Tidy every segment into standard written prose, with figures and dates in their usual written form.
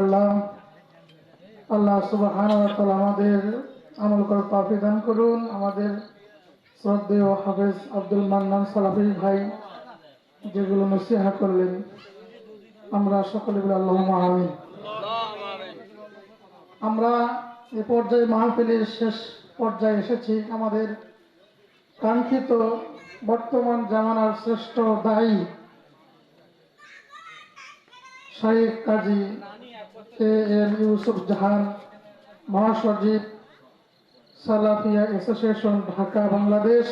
আল্লাহ আল্লাহ সুবহানাহু ওয়া তাআলা আমাদের আমল করার তৌফিক দান করুন। আমাদের শ্রদ্ধেয় হাফেজ আব্দুল মান্নান সালাফি ভাই যেগুলো নসিহত করলেন, আমরা সকলে বলি আল্লাহুম্মা আমিন। আমরা এ পর্যায়ে মাহফিলের শেষ পর্যায়ে এসেছি। আমাদের কাঙ্ক্ষিত বর্তমান জামানার শ্রেষ্ঠ দায়ী শাইখ কাজী এ.এম. ইউসুফ জাহান, মহাসচিব সালাফিয়া অ্যাসোসিয়েশন ঢাকা বাংলাদেশ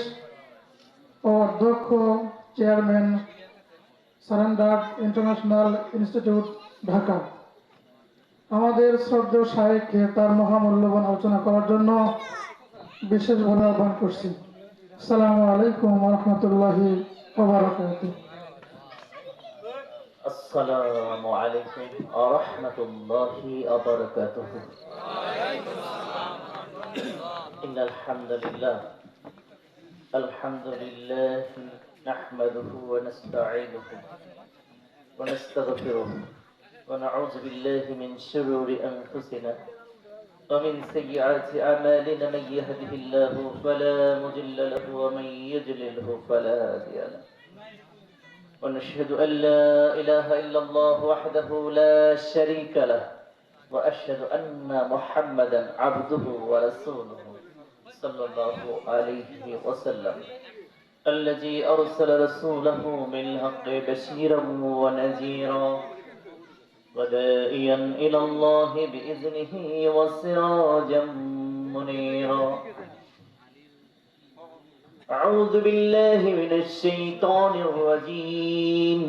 ও অধ্যক্ষ chairman surrender international institute Dhaka, আমাদের শ্রদ্ধেয় শাইখকে তার মহামূল্যবান আলোচনা করার জন্য বিশেষভাবে আহ্বান করছি। আসসালামু আলাইকুম ওয়া রাহমাতুল্লাহি ওয়া বারাকাতুহু। السلام عليكم ورحمة الله وبركاته. إن الحمد لله نحمده ونستعينه ونستغفره ونعوذ بالله من شرور أنفسنا ومن سيئات أعمالنا. من يهده الله فلا مضل له ومن يضلله فلا هادي له. ونشهد أن لا إله إلا الله وحده لا شريك له وأشهد أن محمدا عبده ورسوله صلى الله عليه وسلم الذي أرسل رسوله بالحق بشيرا ونذيرا وداعيا إلى الله بإذنه وسراجا منيرا. أعوذ بالله من الشيطان الرجيم.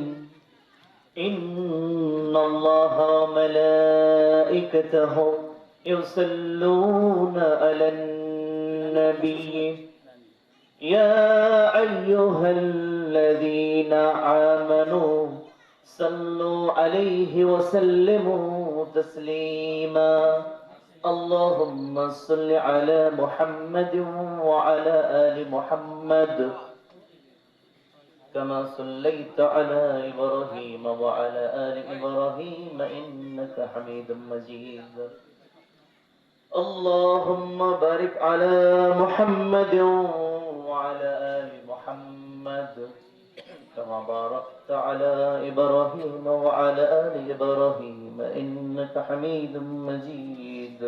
إن الله وملائكته يصلون على النبي يا أيها الذين آمنوا صلوا عليه وسلموا تسليما. اللهم صل على محمد وعلى آل محمد كما صليت على إبراهيم وعلى آل إبراهيم إنك حميد مجيد. اللهم بارك على محمد وعلى آل محمد كما باركت على إبراهيم وعلى آل إبراهيم إنك حميد مجيد.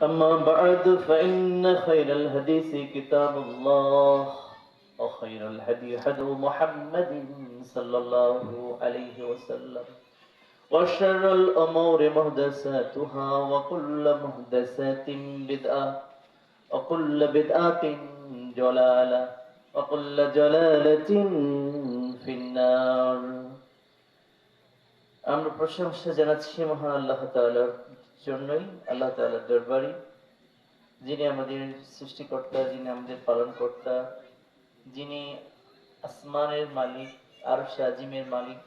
أما بعد فإن خير الحديث كتاب الله وخير الهدي هدي محمد صلى الله عليه وسلم وشر الأمور محدثاتها وكل محدثات بدعة وكل بدعة ضلالة وكل ضلالة في النار. আমরা প্রশংসা জানাচ্ছি মহান আল্লাহ তাআলার জন্যই, আল্লাহ তাআলার দরবারে, যিনি আমাদের সৃষ্টিকর্তা, যিনি আমাদের পালনকর্তা, যিনি আসমানের মালিক, আরশ আজিমের মালিক,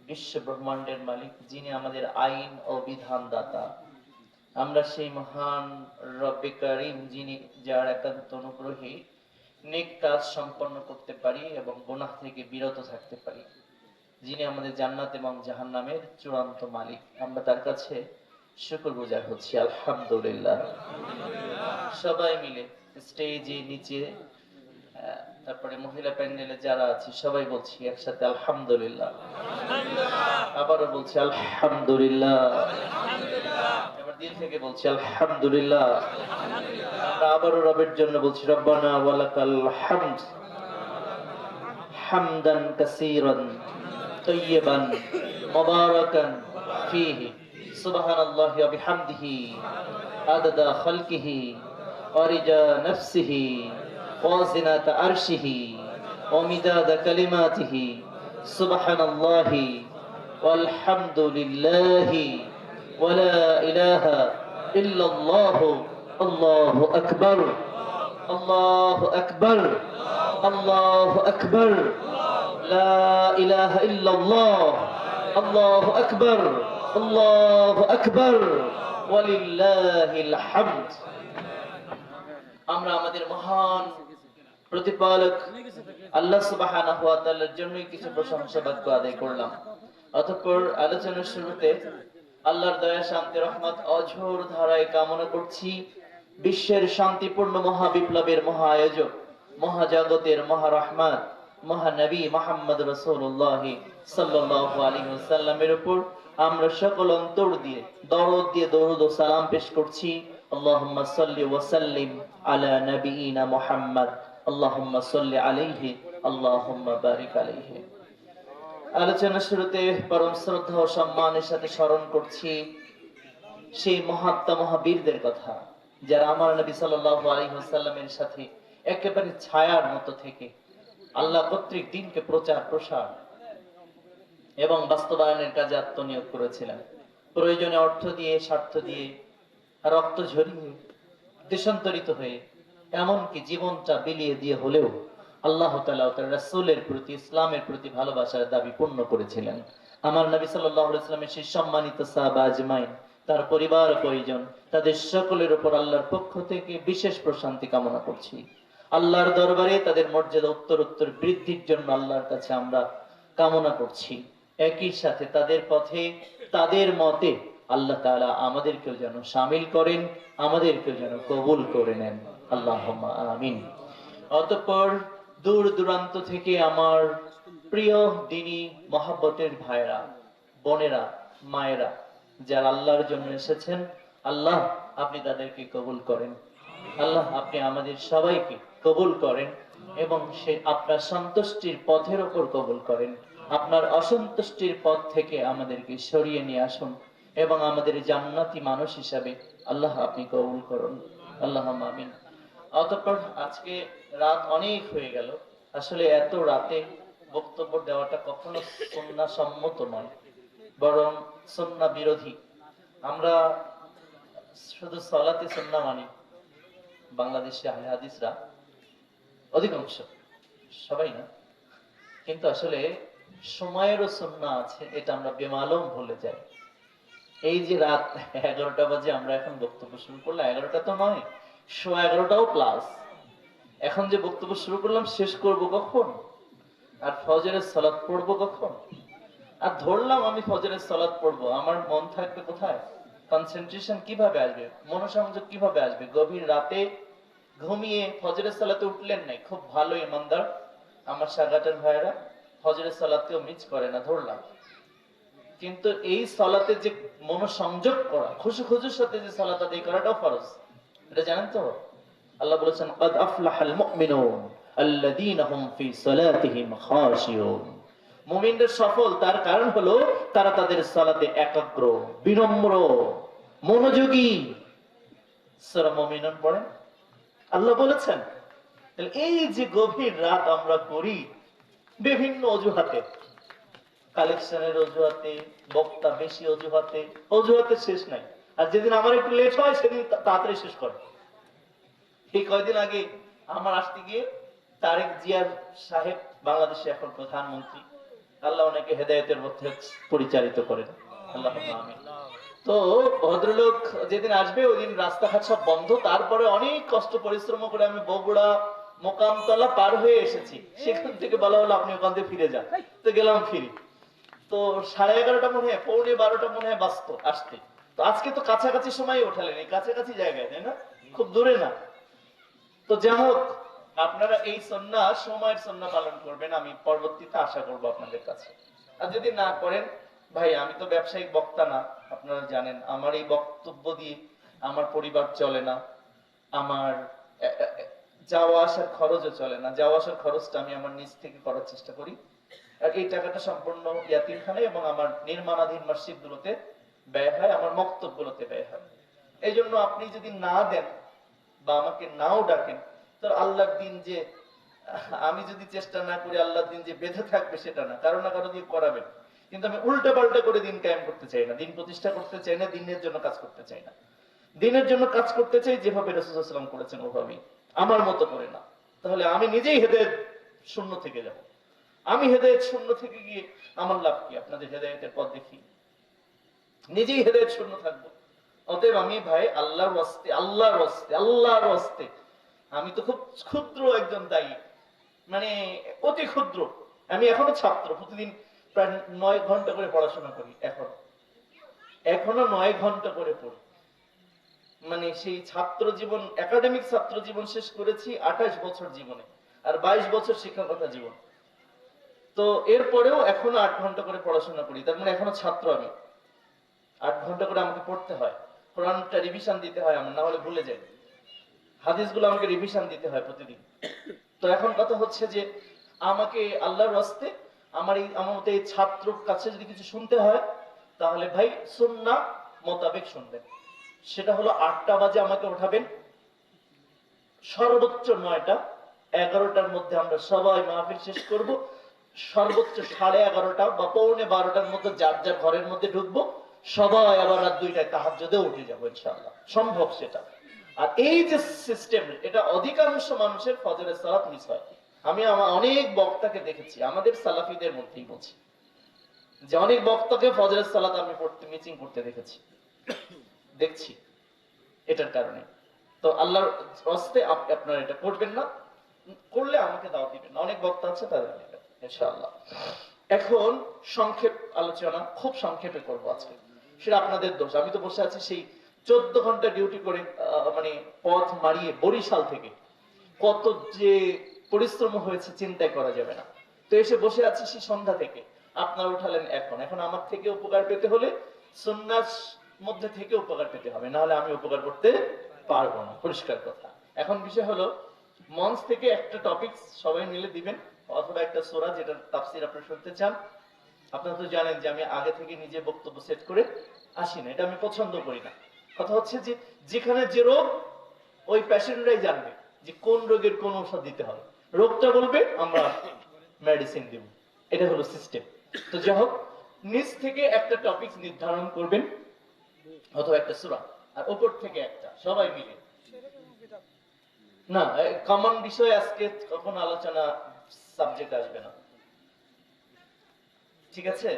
বিশ্ব ব্রহ্মাণ্ডের মালিক, যিনি আমাদের আইন ও বিধান দাতা। আমরা সেই মহান রব্বে কারীম, যিনি যার একান্ত অনুগ্রহে নেক কাজ সম্পন্ন করতে পারি এবং গুনাহ থেকে বিরত থাকতে পারি, যিনি আমাদের জান্নাত এবং জাহান্নামের চূড়ান্ত মালিক। আমরা তার কাছে শুকরগুজার হচ্ছি, আলহামদুলিল্লাহ। সবাই মিলে স্টেজে নিচে, তারপরে মহিলা প্যান্ডেলে যারা আছি সবাই বলছি একসাথে আলহামদুলিল্লাহ। আবারও বলছি আলহামদুলিল্লাহ। এবার দিল থেকে বলছি আলহামদুলিল্লাহ। আমরা আবারও রবের জন্য বলছি রব্বানা ওয়ালাকাল হামদ হামদান কাসীরান তাইয়িবান মুবারাকান ফীহি সুবহানাল্লাহি ওয়া বিহামদিহি আদাদা খালকিহি ওয়া রিজা নাফসিহি ওয়া জিনাতা আরশিহি ওয়া মিদাদা কালিমাতিহি সুবহানাল্লাহি ওয়াল হামদুলিল্লাহি ওয়া লা ইলাহা ইল্লাল্লাহু আল্লাহু আকবার আল্লাহু আকবার আল্লাহু আকবার লা ইলাহা ইল্লাল্লাহ আল্লাহু আকবার আল্লাহু আকবার ওয়ালিল্লাহিল হামদ। আমরা আমাদের মহান প্রতিপালক আল্লাহ সুবহানাহু ওয়া তাআলার জন্যই কিছু প্রশংসা বাক্য আদায় করলাম। অতঃপর আলোচনার শুরুতে আল্লাহর দয়া শান্তি রহমত অঝোর ধারায় কামনা করছি বিশ্বের শান্তিপূর্ণ মহাবিপ্লবের মহা আয়োজক মহাজগতের মহারহমান মহানবী মুহাম্মদ রাসূলুল্লাহ সাল্লাল্লাহু আলাইহি ওয়াসাল্লামের উপর আমরা সকল অন্তর দিয়ে দরদ দিয়ে দরুদ ও সালাম পেশ করছি। আল্লাহুম্মা সাল্লি ওয়া সাল্লিম আলা নবিয়িনা মুহাম্মদ, আল্লাহুম্মা সাল্লি আলাইহি, আল্লাহুম্মা বারিক আলাইহি। আলোচনার শুরুতে পরম শ্রদ্ধা ও সম্মানের সাথে স্মরণ করছি সেই মহাত্মা মহাবীরদের কথা, যারা আমার নবী সাল্লাল্লাহু আলাইহি ওয়াসাল্লামের সাথে একেবারে ছায়ার মতো থেকে আল্লাহ কর্তৃক দিনকে প্রচার প্রসার এবং বাস্তবায়নের কাজে আত্মনিয়োগ করেছিলেন। প্রয়োজনে অর্থ দিয়ে, স্বার্থ দিয়ে, রক্ত ঝরিয়ে, দেশান্তরিত হয়ে, এমনকি জীবনটা বিলিয়ে দিয়ে হলেও আল্লাহ তাআলা ও তার রাসূলের প্রতি, ইসলামের প্রতি ভালোবাসার দাবি পূর্ণ করেছিলেন। আমার নবী সাল্লাল্লাহু আলাইহি ওয়াসাল্লামের সেই সম্মানিত সাহাবা আজমাইন, তার পরিবার ও পরিজন, তাদের সকলের উপর আল্লাহর পক্ষ থেকে বিশেষ প্রশান্তি কামনা করছি। আল্লাহর দরবারে তাদের মর্যাদা উত্তরোত্তর বৃদ্ধির জন্য আল্লাহর কাছে আমরা কামনা করছি। একই সাথে তাদের পথে, তাদের মতে আল্লাহ তাআলা আমাদেরকেও যেন শামিল করেন, আমাদেরকেও যেন কবুল করে নেন। আল্লাহুম্মা আমিন। অতঃপর দূর দূরান্ত থেকে আমার প্রিয় দ্বীনী মহব্বতের ভাইরা, বোনেরা, মায়েরা, যারা আল্লাহর জন্য এসেছেন, আল্লাহ আপনি তাদেরকে কবুল করেন। আল্লাহ আপনি আমাদের সবাইকে কবুল করেন এবং সে আপনার সন্তুষ্টির পথের ওপর কবুল করেন। আপনার অসন্তুষ্টির পথ থেকে আমাদেরকে সরিয়ে নিয়ে আসুন এবং আমাদের জান্নাতি মানুষ হিসাবে আল্লাহ আপনি কবুল করুন। আল্লাহুম্মা আমিন। অতঃপর আজকে রাত অনেক হয়ে গেল। আসলে এত রাতে বক্তব্য দেওয়াটা কখনো সুন্নাহ সম্মত নয়, বরং সুন্নাহ বিরোধী। আমরা শুধু সালাতে সুন্নাহ মানি বাংলাদেশে আহলে হাদিসরা, অধিকাংশ, সবাই না, কিন্তু আসলে সময়েরও সুন্নাহ আছে, এটা আমরা বেমালুম ভুলে যাই। এই যে রাত 11টা বাজে আমরা এখন বক্তব্য শুরু করলাম, 11টা তো নয়, 11:15টাও প্লাস। এখন যে বক্তব্য শুরু করলাম শেষ করব কখন? আর ফজরের সালাত পড়বো কখন? আর ধরলাম আমি ফজরের সালাত পড়বো, আমার মন থাকবে কোথায়? কনসেন্ট্রেশন কিভাবে আসবে? মনোসংযোগ কিভাবে আসবে? গভীর রাতে ঘুমিয়ে ফজরের সালাতে উঠলেন নাই, খুব ভালো ইমানদার আমার সাগাটের ভাইয়েরা ফজরের সালাতেও মিস করে না, ধরলাম। কিন্তু এই সালাতে যে মনোসংযোগ করা, খুশুর সাথে যে সালাত আদায় করাটাও ফরজ, এটা জানেন তো? আল্লাহ বলেছেন ক্বাদ আফলাহাল মুমিনুন আল্লাযীনা হুম ফি সালাতিহিম খাশিউন। মুমিনদের সফল তার কারণ হলো তারা তাদের সালাতে একাগ্র, বিনম্র, মনোযোগী। সূরা মুমিনুন পড়েন, আল্লাহ বলেছেন। এই যে গভীর রাত আমরা করি বিভিন্ন অজুহাতে, কালেকশনের অজুহাতে, বক্তা বেশি অজুহাতে, অজুহাতে শেষ নাই। আর যেদিন আমার একটু লেট হয় সেদিন তাড়াতাড়ি শেষ করে। এই কয়দিন আগে আমার আসতে গিয়ে তারেক জিয়া সাহেব, বাংলাদেশে এখন প্রধানমন্ত্রী, আল্লাহ ওনাকে হেদায়েতের মধ্যে পরিচালিত করেন। আল্লাহুম্মা আমিন। তো ভদ্রলোক যেদিন আসবে ওই দিন রাস্তাঘাট সব বন্ধ। তারপরে অনেক কষ্ট পরিশ্রম করে আমি বগুড়া মোকামতলা পার হয়ে এসেছি। সেখান থেকে বলা হলো আপনি ওখান থেকে ফিরে যান। তো গেলাম, ফিরি তো 11:30 মনে হয়, 11:45 মনে হয় বাঁচত আসতে। তো আজকে তো কাছাকাছি সময় ওঠালেন, এই কাছাকাছি জায়গায়, তাই না? খুব দূরে না। তো যাই হোক, আপনারা এই সুন্নাহ, সময়ের সুন্নাহ পালন করবেন, আমি পরবর্তীতে আশা করব আপনাদের কাছে। আর যদি না করেন, ভাই আমি তো ব্যবসায়িক বক্তা না, আপনারা জানেন। আমার এই বক্তব্য দিয়ে আমার পরিবার চলে না, আমার যাওয়া আসার খরচও চলে না। যাওয়া আসার খরচটা আমি আমার নিজ থেকে করার চেষ্টা করি। আর এই টাকাটা সম্পূর্ণ ইয়াতিমখানায় এবং আমার নির্মাণাধীন মসজিদগুলোতে ব্যয় হয়, আমার মক্তবগুলোতে ব্যয় হয়। এই জন্য আপনি যদি না দেন বা আমাকে নাও ডাকেন, তো আল্লাহর দিন যে, আমি যদি চেষ্টা না করি আল্লাহর দিন যে বেঁধে থাকবে সেটা না, কারো না কারো দিয়ে করাবেন। কিন্তু আমি উল্টা পাল্টা করে দিন কায়েম করতে চাই না, দিন প্রতিষ্ঠা করতে চাই না, দিনের জন্য কাজ করতে চাই না। দিনের জন্য কাজ করতে চাই যেভাবে রাসূল সাল্লাল্লাহু আলাইহি ওয়াসাল্লাম করেছেন ওভাবেই, আমার মতো করে না। তাহলে আমি নিজেই হেদায়েত শূন্য থেকে যাব। আমি হেদায়েত শূন্য থেকে গিয়ে আমার লাভ কি? আপনাদের হেদায়েতের পথ দেখি, নিজেই হেদায়েত শূন্য থাকবো। অতএব আমি ভাই আল্লাহর ওয়াস্তে, আল্লাহর ওয়াস্তে, আল্লাহর ওয়াস্তে, আমি তো খুব ক্ষুদ্র একজন দায়ী, মানে অতি ক্ষুদ্র। আমি এখনো ছাত্র, প্রতিদিন প্রায় 9 ঘন্টা করে পড়াশোনা করি, এখনো 9 ঘন্টা করে পড়ি। মানে সেই ছাত্র জীবন, একাডেমিক ছাত্র জীবন শেষ করেছি 28 বছর জীবনে, আর 22 বছর শিক্ষকতা জীবন। তো এরপরেও এখনো 8 ঘন্টা করে পড়াশোনা করি, তার মানে এখনো ছাত্র আমি। 8 ঘন্টা করে আমাকে পড়তে হয়, কোরআনটা রিভিশন দিতে হয় আমার, না হলে ভুলে যাই। হাদিসগুলো আমাকে রিভিশন দিতে হয় প্রতিদিন। তো এখন কথা হচ্ছে যে আমাকে আল্লাহর রাস্তে আমার মতো এই ছাত্রর কাছে যদি কিছু শুনতে হয়, তাহলে ভাই সুন্নাহ মোতাবেক শুনবেন। সেটা হলো 8টা বাজে আমাকে উঠাবেন, সর্বোচ্চ 9টা, 11টার মধ্যে আমরা সবাই মাহফিল শেষ করব, সর্বোচ্চ 11:30 বা 11:45টার মধ্যে যার যার ঘরের মধ্যে ঢুকবো, সবাই আবার রাত 2টায় তাহাজ্জুদে উঠে যাবো ইনশাআল্লাহ। সম্ভব সেটা। আর এই যে সিস্টেম, এটা অধিকাংশ মানুষের ফজরের সালাত মিস হয়। আমি আমার অনেক বক্তাকে দেখেছি, আমাদের সালাফিদের মধ্যেই বলছি, যে অনেক বক্তাকে ফজরের সালাত আমি পড়তে মিসিং করতে দেখছি এটার কারণে। তো আল্লাহর হস্তে আপনারা এটা করবেন না, করলে আমাকে দাও দিবেন, অনেক বক্তা আছে তাদের দিবেন ইনশাআল্লাহ। এখন সংক্ষেপ আলোচনা, খুব সংক্ষেপে করবো আজকে। সেটা আপনাদের দোষ, আমি তো বসে আছি সেই 14 ঘন্টা ডিউটি করে, মানে পথ মারিয়ে বরিশাল থেকে কত যে পরিশ্রম হয়েছে চিন্তাই করা যাবে না। তো এসে বসে আছি সেই সন্ধ্যা থেকে, আপনারা উঠালেন এখন আমার থেকে উপকার পেতে হলে সুন্নাহর মধ্যে থেকে উপকার পেতে হবে, না হলে আমি উপকার করতে পারবো না, পরিষ্কার কথা। এখন বিষয় হলো, মঞ্চ থেকে একটা টপিক সবাই মিলে দিবেন, অথবা একটা সূরা যেটা তাফসীর আপনারা শুনতে চান। আপনারা তো জানেন যে আমি আগে থেকে নিজে বক্তব্য সেট করে আসি না, এটা আমি পছন্দ করি না। কথা হচ্ছে যে যেখানে যে রোগ, ওই পেশেন্টরাই জানবে যে কোন রোগের কোন ঔষধ দিতে হবে, রোগটা বলবে, আমরা মেডিসিন দিব, এটা হলো সিস্টেম। তো যাই হোক, নিচ থেকে একটা টপিক নির্ধারণ করবেন, অথবা একটা সূরা, আর উপর থেকে একটা, সবাই মিলে। না, কমন বিষয় আজকে কখন আলোচনা সাবজেক্ট আসবে না, ঠিক আছে?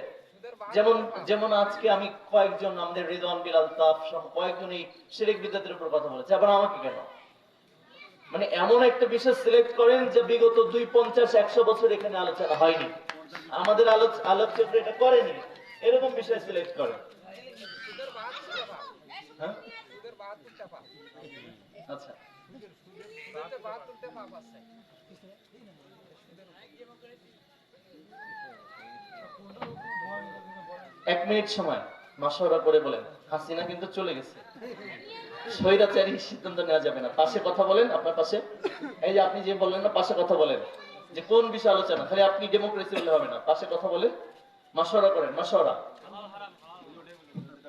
যেমন যেমন আজকে আমি কয়েকজন, আমাদের রিদওয়ান বিলাল তাফ সহ কয়েকজন এই শিরক বিদআতের উপর কথা বলেছে, আবার আমাকে কেন? মানে এমন একটা বিষয় সিলেক্ট করেন যে বিগত 250-100 বছর এখানে আলোচনা হয়নি, আমাদের আলোচকরা এটা করেনি, এরকম বিষয় সিলেক্ট করেন। হ্যাঁ? আচ্ছা, 1 মিনিট সময় মাশওয়ারা করে বলেন। হাসিনা কিন্তু চলে গেছে, স্বৈরাচারী সিদ্ধান্ত নেওয়া যাবে না। পাশে কথা বলেন, আপনার পাশে, এই যে আপনি যে বললেন না, পাশে কথা বলেন যে কোন বিষয় আলোচনা, খালি আপনি ডেমোক্রেসি বললে হবে না, পাশে কথা বলে মাশওয়ারা করেন। মাশওয়ারা,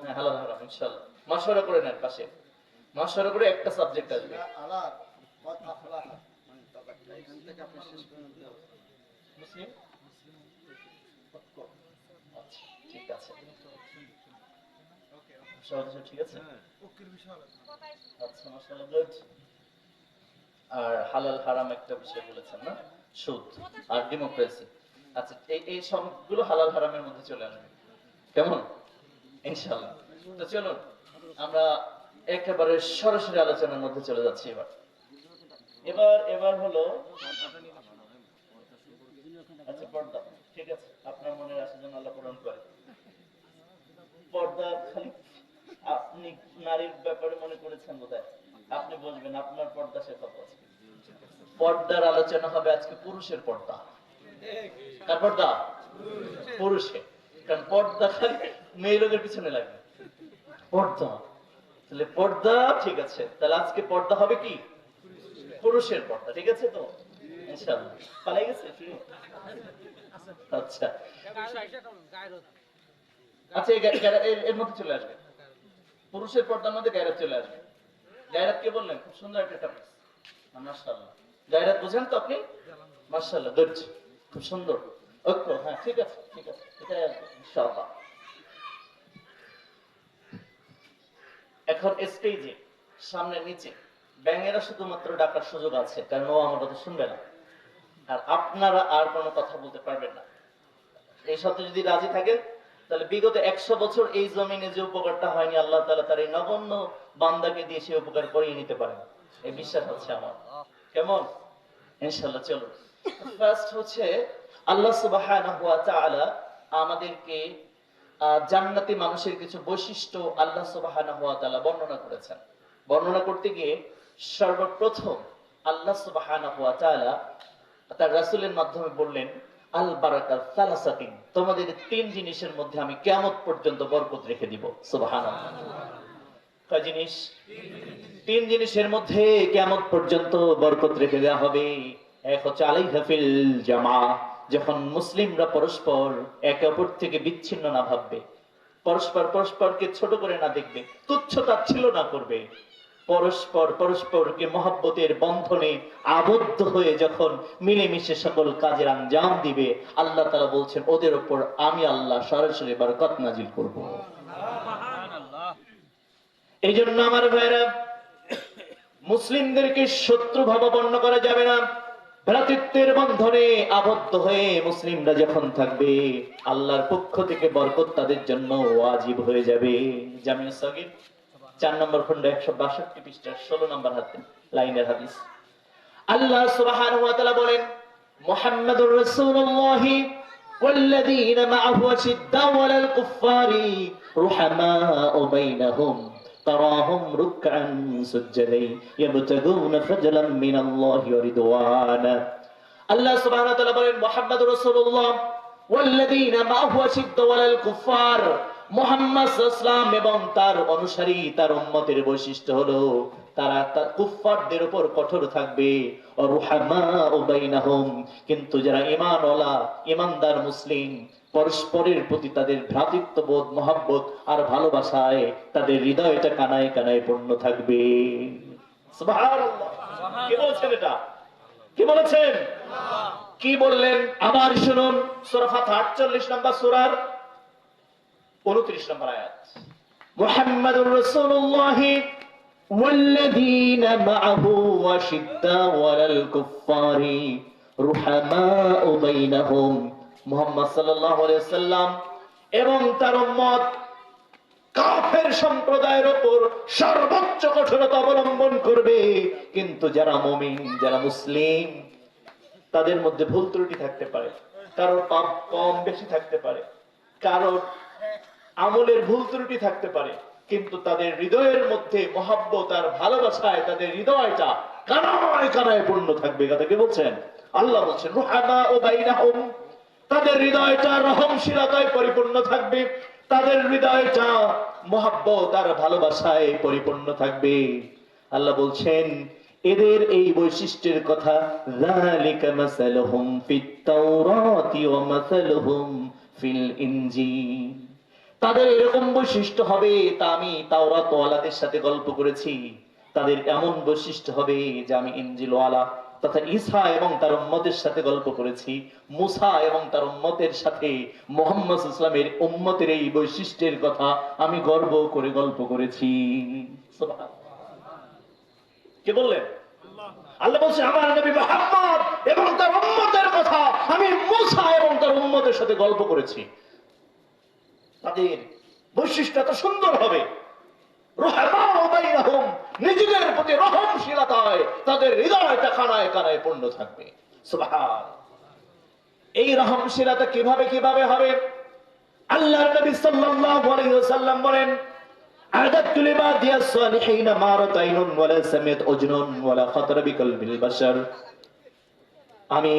হ্যাঁ, হালাল হারাম ইনশাআল্লাহ মাশওয়ারা করে নেন, পাশে মাশওয়ারা করে একটা সাবজেক্ট আসবে। মুসলিম, আচ্ছা, ঠিক আছে, সহজ, ঠিক আছে, আচ্ছা, মাশাআল্লাহ, গুড। আর হালাল হারাম একটা বিষয় বলেছেন না, সুদ আর ডেমোক্রেসি। আচ্ছা, এই সবগুলো হালাল হারামের মধ্যে চলে আসবে, কেমন? ইনশাআল্লাহ। তো চলুন আমরা একেবারে সরাসরি আলোচনার মধ্যে চলে যাচ্ছি। এবার হলো, আচ্ছা, পর্দা, ঠিক আছে, আপনার মনের আশা যেন আল্লাহ পূরণ করে। পর্দা খালি আপনি নারীর ব্যাপারে মনে করেছেন বোধহয়, আপনি বলবেন আপনার পর্দা সে কথা আছে। পর্দার আলোচনা হবে আজকে পুরুষের পর্দা। কার পর্দা? পুরুষে। কারণ পর্দা খালি মেয়ে লোকের পিছনে লাগে, পর্দা, তাহলে পর্দা, ঠিক আছে, তাহলে আজকে পর্দা হবে কি? পুরুষের পর্দা, ঠিক আছে তো ইনশাআল্লাহ। পালাই গেছে, আচ্ছা আচ্ছা, এর মধ্যে চলে আসবে, পুরুষের পর্দার মধ্যে গায়রাত চলে আসবে। গায়রাত কে বললেন? খুব সুন্দর একটা টপিক, মাশাআল্লাহ। গায়রাত বুঝেন তো আপনি? মাশাআল্লাহ, গুড, খুব সুন্দর ঐক্য, হ্যাঁ, ঠিক আছে, ঠিক আছে, এটা ইনশাআল্লাহ। এখন স্টেজে সামনে নিচে ব্যাঙেরা শুধুমাত্র ডাকার সুযোগ আছে, কারণ ও আমার কথা শুনবে না, আর আপনারা আর কোনো কথা বলতে পারবেন না। এই সাথে যদি রাজি থাকেন, তাহলে বিগত 100 বছর এই জমিনে যে উপকারটা হয়নি, আল্লাহ তাআলা তার এই নগণ্য বান্দাকে দিয়ে সে উপকার করিয়ে নিতে পারেন, এই বিশ্বাস হচ্ছে আমার, কেমন? ইনশাআল্লাহ। চলুন, ফার্স্ট হচ্ছে আল্লাহ সুবহানাহু ওয়া তাআলা আমাদেরকে জান্নাতি মানুষের কিছু বৈশিষ্ট্য আল্লাহ সুবহানাহু ওয়া তাআলা বর্ণনা করেছেন। বর্ণনা করতে গিয়ে সর্বপ্রথম আল্লাহ সুবহানাহু ওয়া তাআলা তার রাসূলের মাধ্যমে বললেন, আল বারাকাত সালাসাতিন, তোমাদের তিন জিনিসের মধ্যে আমি কিয়ামত পর্যন্ত বরকত রেখে দিব। সুবহানাল্লাহ। কয় জিনিস? তিন জিনিসের মধ্যে কিয়ামত পর্যন্ত বরকত রেখে দেওয়া হবে। এক হচ্ছে আলাইহা ফিল জামা, যখন মুসলিমরা পরস্পর একে অপর থেকে বিচ্ছিন্ন না ভাববে, পরস্পরকে ছোট করে না দেখবে, তুচ্ছ তাচ্ছিল্য না করবে, পরস্পরকে মহব্বতের বন্ধনে আবদ্ধ হয়ে যখন মিলেমিশে সকল কাজের আঞ্জাম দিবে, আল্লাহ তাআলা বলছেন ওদের উপর আমি আল্লাহ সরাসরি বরকত নাজিল করব। এই জন্য আমার ভাইরা, মুসলিমদেরকে শত্রু ভাবাপন্ন করা যাবে না। ভ্রাতৃত্বের বন্ধনে আবদ্ধ হয়ে মুসলিমরা যখন থাকবে, আল্লাহর পক্ষ থেকে বরকত তাদের জন্য ওয়াজিব হয়ে যাবে। জামিউস সাগীর 4 নম্বর খন্ড 162 পৃষ্ঠা 16 নম্বর লাইনের হাদিস। আল্লাহ সুবহানাহু ওয়া তাআলা বলেন, মুহাম্মাদুর রাসূলুল্লাহ ওয়াল্লাযীনা মা'আহু আশিদ্দাউ আলাল কুফফারি রুহামাউ বাইনাহুম তারাহুম রুকআন সুজদান ইয়াবতাগুনা ফাজলান মিনাল্লাহি ওয়া রিদওয়ানা। আল্লাহ সুবহানাহু ওয়া তাআলা বলেন, মুহাম্মাদুর রাসূলুল্লাহ ওয়াল্লাযীনা মা'আহু আশিদ্দাউ আলাল কুফফার, মুহাম্মদ সাল্লাল্লাহু আলাইহি ওয়াসাল্লাম এবং তার অনুসারী, তার উম্মতের বৈশিষ্ট্য হলো তারা কুফফারদের উপর কঠোর থাকবে। রুহামাউ বাইনাহুম, কিন্তু যারা ঈমানওয়ালা, ঈমানদার মুসলিম, পরস্পরের প্রতি তাদের ভ্রাতৃত্ববোধ, মহব্বত আর ভালোবাসায় তাদের হৃদয়টা কানায় কানায় পূর্ণ থাকবে। সুবহানাল্লাহ। কি বলছেন এটা? কি বলেছেন? কি বললেন? আবার শুনুন, সূরা ফাতহা 48 নম্বর সূরার 29 নম্বর আয়াত। মুহাম্মাদুর রাসূলুল্লাহ ওয়াল্লাযীনা মা'আহু আশিদ্দাউ আলাল কুফফারি রুহামাউ বাইনাহুম, মুহাম্মদ সাল্লাল্লাহু আলাইহি ওয়াসাল্লাম এবং তার উম্মত কাফের সম্প্রদায়ের উপর সর্বোচ্চ কঠোরতা অবলম্বন করবে, কিন্তু যারা মুমিন, যারা মুসলিম, তাদের মধ্যে ভুল ত্রুটি থাকতে পারে, কারোর পাপ কম বেশি থাকতে পারে, কারোর আমলের ভুল ত্রুটি থাকতে পারে, কিন্তু তাদের হৃদয়ের মধ্যে মহব্বত আর ভালোবাসায় তাদের হৃদয়টা কানায় কানায় পূর্ণ থাকবে। কথা কি বলছেন? আল্লাহ বলছেন রুহামাউ বাইনাহুম, তাদের হৃদয়টা রহমশীলতায় পরিপূর্ণ থাকবে, তাদের হৃদয়টা মহব্বত আর ভালোবাসায় পরিপূর্ণ থাকবে। আল্লাহ বলছেন এদের এই বৈশিষ্ট্যের কথা, যালিকা মাসালুহুম ফিত তাওরাতি ওয়া মাসালুহুম ফিল ইনজিল, তাদের এরকম বৈশিষ্ট্য হবে তা আমি তাওরাত ওয়ালাদের সাথে গল্প করেছি। তাদের এমন বৈশিষ্ট্য হবে যে আমি ইনজিল ওয়ালা তথা ঈসা এবং তার উম্মতের সাথে গল্প করেছি, মুসা এবং তার উম্মতের সাথে মুহাম্মদ সাল্লাল্লাহু আলাইহি ওয়াসাল্লামের উম্মতের এই বৈশিষ্ট্যের কথা আমি গর্ব করে গল্প করেছি। সুবহানাল্লাহ। কি বললেন? আল্লাহ বলছে আমার নবী মুহাম্মদ এবং তার উম্মতের কথা আমি মুসা এবং তার উম্মতের সাথে গল্প করেছি। তাদের বৈশিষ্ট্য এত সুন্দর হবে, রুহামাউ বাইনাহুম, নিজেদের প্রতি রহমশীলতায় তাদের হৃদয়টা কানায় কানায় পূর্ণ থাকবে। সুবহান। এই রহমশীলতা কিভাবে হবে? আল্লাহর নবী সাল্লাল্লাহু আলাইহি ওয়াসাল্লাম বলেন, আ'দাতু লিবাদিয়াস সালিহিন মা রাতাইনুন ওয়ালা সামিআত উজনুন ওয়ালা খাতারা বিকলবিল বাশার, আমি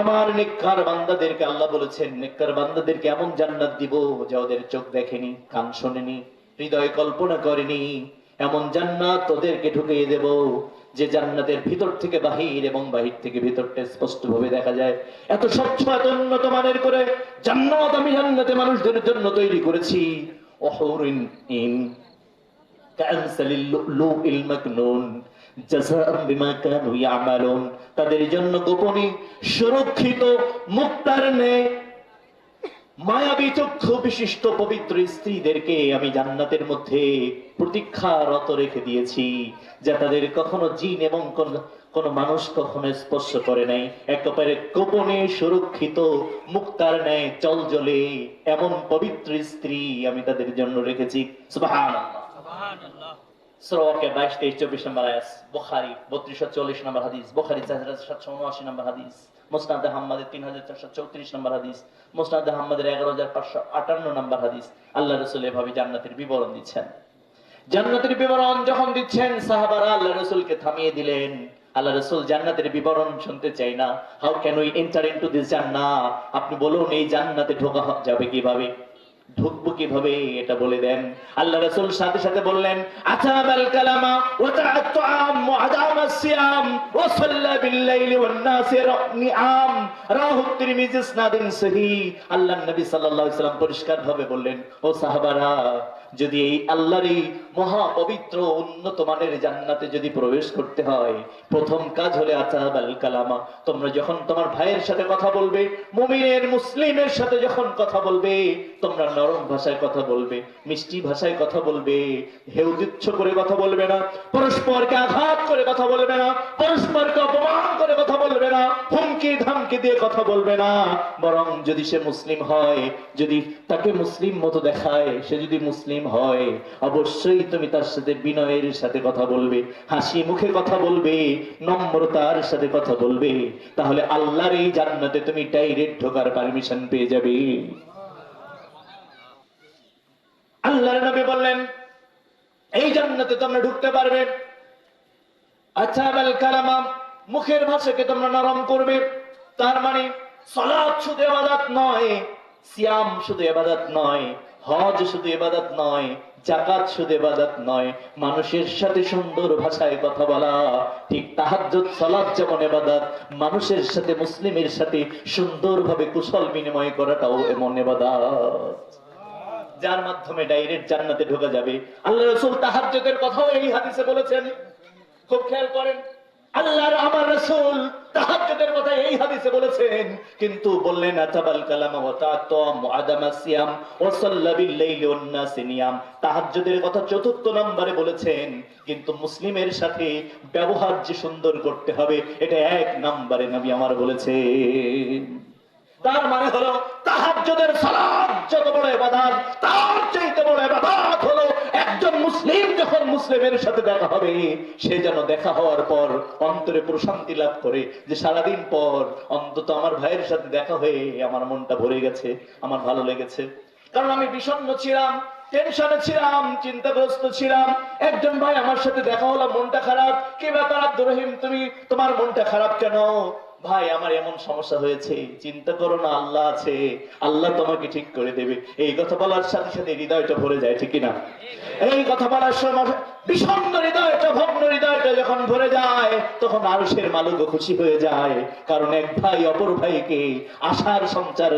আমার নেককার বান্দাদেরকে, আল্লাহ বলেছেন নেককার বান্দাদেরকে এমন জান্নাত দিব যা ওদের চোখ দেখেনি, কান শোনেনি, হৃদয় কল্পনা করেনি, এমন জান্নাত ওদেরকে ঢুকিয়ে দেব যে জান্নাতের ভিতর থেকে বাহির এবং বাহির থেকে ভিতরটা স্পষ্ট ভাবে দেখা যায়। এত স্বচ্ছ, এত উন্নত মানের করে জান্নাত আমি জান্নাতে মানুষদের জন্য তৈরি করেছি। ওহুরিন ইন কামসালিল লুলুইল মাকনুন জাযাআন বিমা কানু ইয়ামালুন, তাদের জন্য গোপনে সুরক্ষিত মুক্তার ন্যায় মায়াবী চক্ষু বিশিষ্ট পবিত্র স্ত্রীদেরকে আমি জান্নাতের মধ্যে প্রতীক্ষারত রেখে দিয়েছি, যা তাদের কখনো জিন এবং কোন মানুষ কখনো স্পর্শ করে নাই। একেবারে গোপনে সুরক্ষিত মুক্তার ন্যায় চলজলে এমন পবিত্র স্ত্রী আমি তাদের জন্য রেখেছি। সুবহানাল্লাহ। সুবহানাল্লাহ। সূরা ওয়াকিয়া 22, 23, 24 নম্বর আয়াত, বুখারী 3240 নম্বর হাদিস, বুখারী 4779 নম্বর হাদিস, মুসনাদে আহমদের 3434 নম্বর হাদিস, মুসনাদে আহমদের 11558 নম্বর হাদিস। আল্লাহ রাসূল এভাবে জান্নাতের বিবরণ দিচ্ছেন। জান্নাতের বিবরণ যখন দিচ্ছেন, সাহাবারা আল্লাহ রাসূলকে থামিয়ে দিলেন। আল্লাহ রাসূল জান্নাতের বিবরণ শুনতে চাই না। How can we enter into this জান্নাহ? আপনি বলুন এই জান্নাতে ঢোকা যাবে কিভাবে, ঢুকবো কিভাবে, এটা বলে দেন। আল্লাহ রাসূল সাথে সাথে বললেন, আতাবাল কালামা ওয়া তাআম ওয়া আদামা সিয়াম ওয়া সাল্লা বিল লাইলি ওয়ান নাসির নিআম, রাহু তিরমিজি ইসনাদিন সহিহ। আল্লাহর নবী সাল্লাল্লাহু আলাইহি ওয়াসাল্লাম পরিষ্কার ভাবে বললেন, ও সাহাবারা, যদি এই আল্লাহর এই মহা পবিত্র উন্নত মানের জান্নাতে যদি প্রবেশ করতে হয়, প্রথম কাজ হলো আতাবাল কালামা। তোমরা যখন তোমার ভাইয়ের সাথে কথা বলবে, মুমিনের মুসলিমের সাথে যখন কথা বলবে, তোমরা নরম ভাষায় কথা বলবে, মিষ্টি ভাষায় কথা বলবে, হেউদিচ্ছ করে কথা বলবে না, পরস্পরকে আঘাত করে কথা বলবে না, পরস্পরকে অপমান করে কথা বলবে না, হুমকি ধামকি দিয়ে কথা বলবে না। বরং যদি সে মুসলিম হয়, যদি তাকে মুসলিম মতো দেখায়, সে যদি মুসলিম হয়, অবশ্যই তুমি তার সাথে বিনয়ের সাথে কথা বলবে, হাসি মুখে কথা বলবে, নম্রতার সাথে কথা বলবে। তাহলে আল্লাহর এই জান্নাতে তুমি ডাইরেক্ট ঢোকার পারমিশন পেয়ে যাবে। আল্লাহর নবী বললেন, এই জান্নাতে তোমরা ঢুকতে পারবে। আচ্ছা বাল কালামা, মুখের ভাষাকে তোমরা নরম করবে। তার মানে সালাত শুধু ইবাদত নয়, সিয়াম শুধু ইবাদত নয়, হজ শুধু ইবাদত নয়, যাকাত শুধু ইবাদত নয়, মানুষের সাথে সুন্দর ভাষায় কথা বলা। ঠিক তাহাজ্জুদ সালাত যেমন ইবাদত, মানুষের সাথে, মুসলিমের সাথে সুন্দরভাবে কুশল বিনিময় করাটাও এমন ইবাদত, যার মাধ্যমে ডাইরেক্ট জান্নাতে ঢোকা যাবে। আল্লাহ রাসূল তাহাজ্জুদের কথাও এই হাদিসে বলেছেন। খুব খেয়াল করেন, আল্লাহর আমার রাসূল তাহাজ্জুদের কথা এই হাদিসে বলেছেন, কিন্তু বললেন আতাবাল কালাম ওয়া তাআম ওয়া আদামা সিয়াম ওয়া সাল্লা বিল লাইলি ওয়ান নাস নিয়াম। তাহাজ্জুদের কথা চতুর্থ নম্বরে বলেছেন, কিন্তু মুসলিমের সাথে ব্যবহার যে সুন্দর করতে হবে, এটা এক নম্বরে নবী আমার বলেছেন। তার মানে হলো তাহাজ্জুদের সালাত যত বড় ইবাদত, তার চাইতে বড় ইবাদত হলো একজন মুসলিম যখন মুসলিমের সাথে দেখা হবে, সে যেন দেখা হওয়ার পর অন্তরে প্রশান্তি লাভ করে, যে সারাদিন পর অন্তত আমার ভাইয়ের সাথে দেখা হয়ে আমার মনটা ভরে গেছে, আমার ভালো লেগেছে। কারণ আমি বিষণ্ণ ছিলাম, টেনশনে ছিলাম, চিন্তাগ্রস্ত ছিলাম, একজন ভাই আমার সাথে দেখা হলো, মনটা খারাপ। কি ব্যাপার আব্দুর রহিম, তুমি, তোমার মনটা খারাপ কেন? ভাই আমার এমন সমস্যা হয়েছে। চিন্তা করো না, আল্লাহ আছে, আল্লাহ তোমাকে ঠিক করে দেবে। এই কথা বলার সাথে সাথে হৃদয়টা ভরে যায়, ঠিক না? এই কথা বলার সময় বিষণ্ণ হৃদয়টা, ভগ্ন হৃদয়টা যখন ভরে যায়, তখন আরশের মালিকও খুশি হয়ে যায়। কারণ এক ভাই অপর ভাইকে আশার সঞ্চার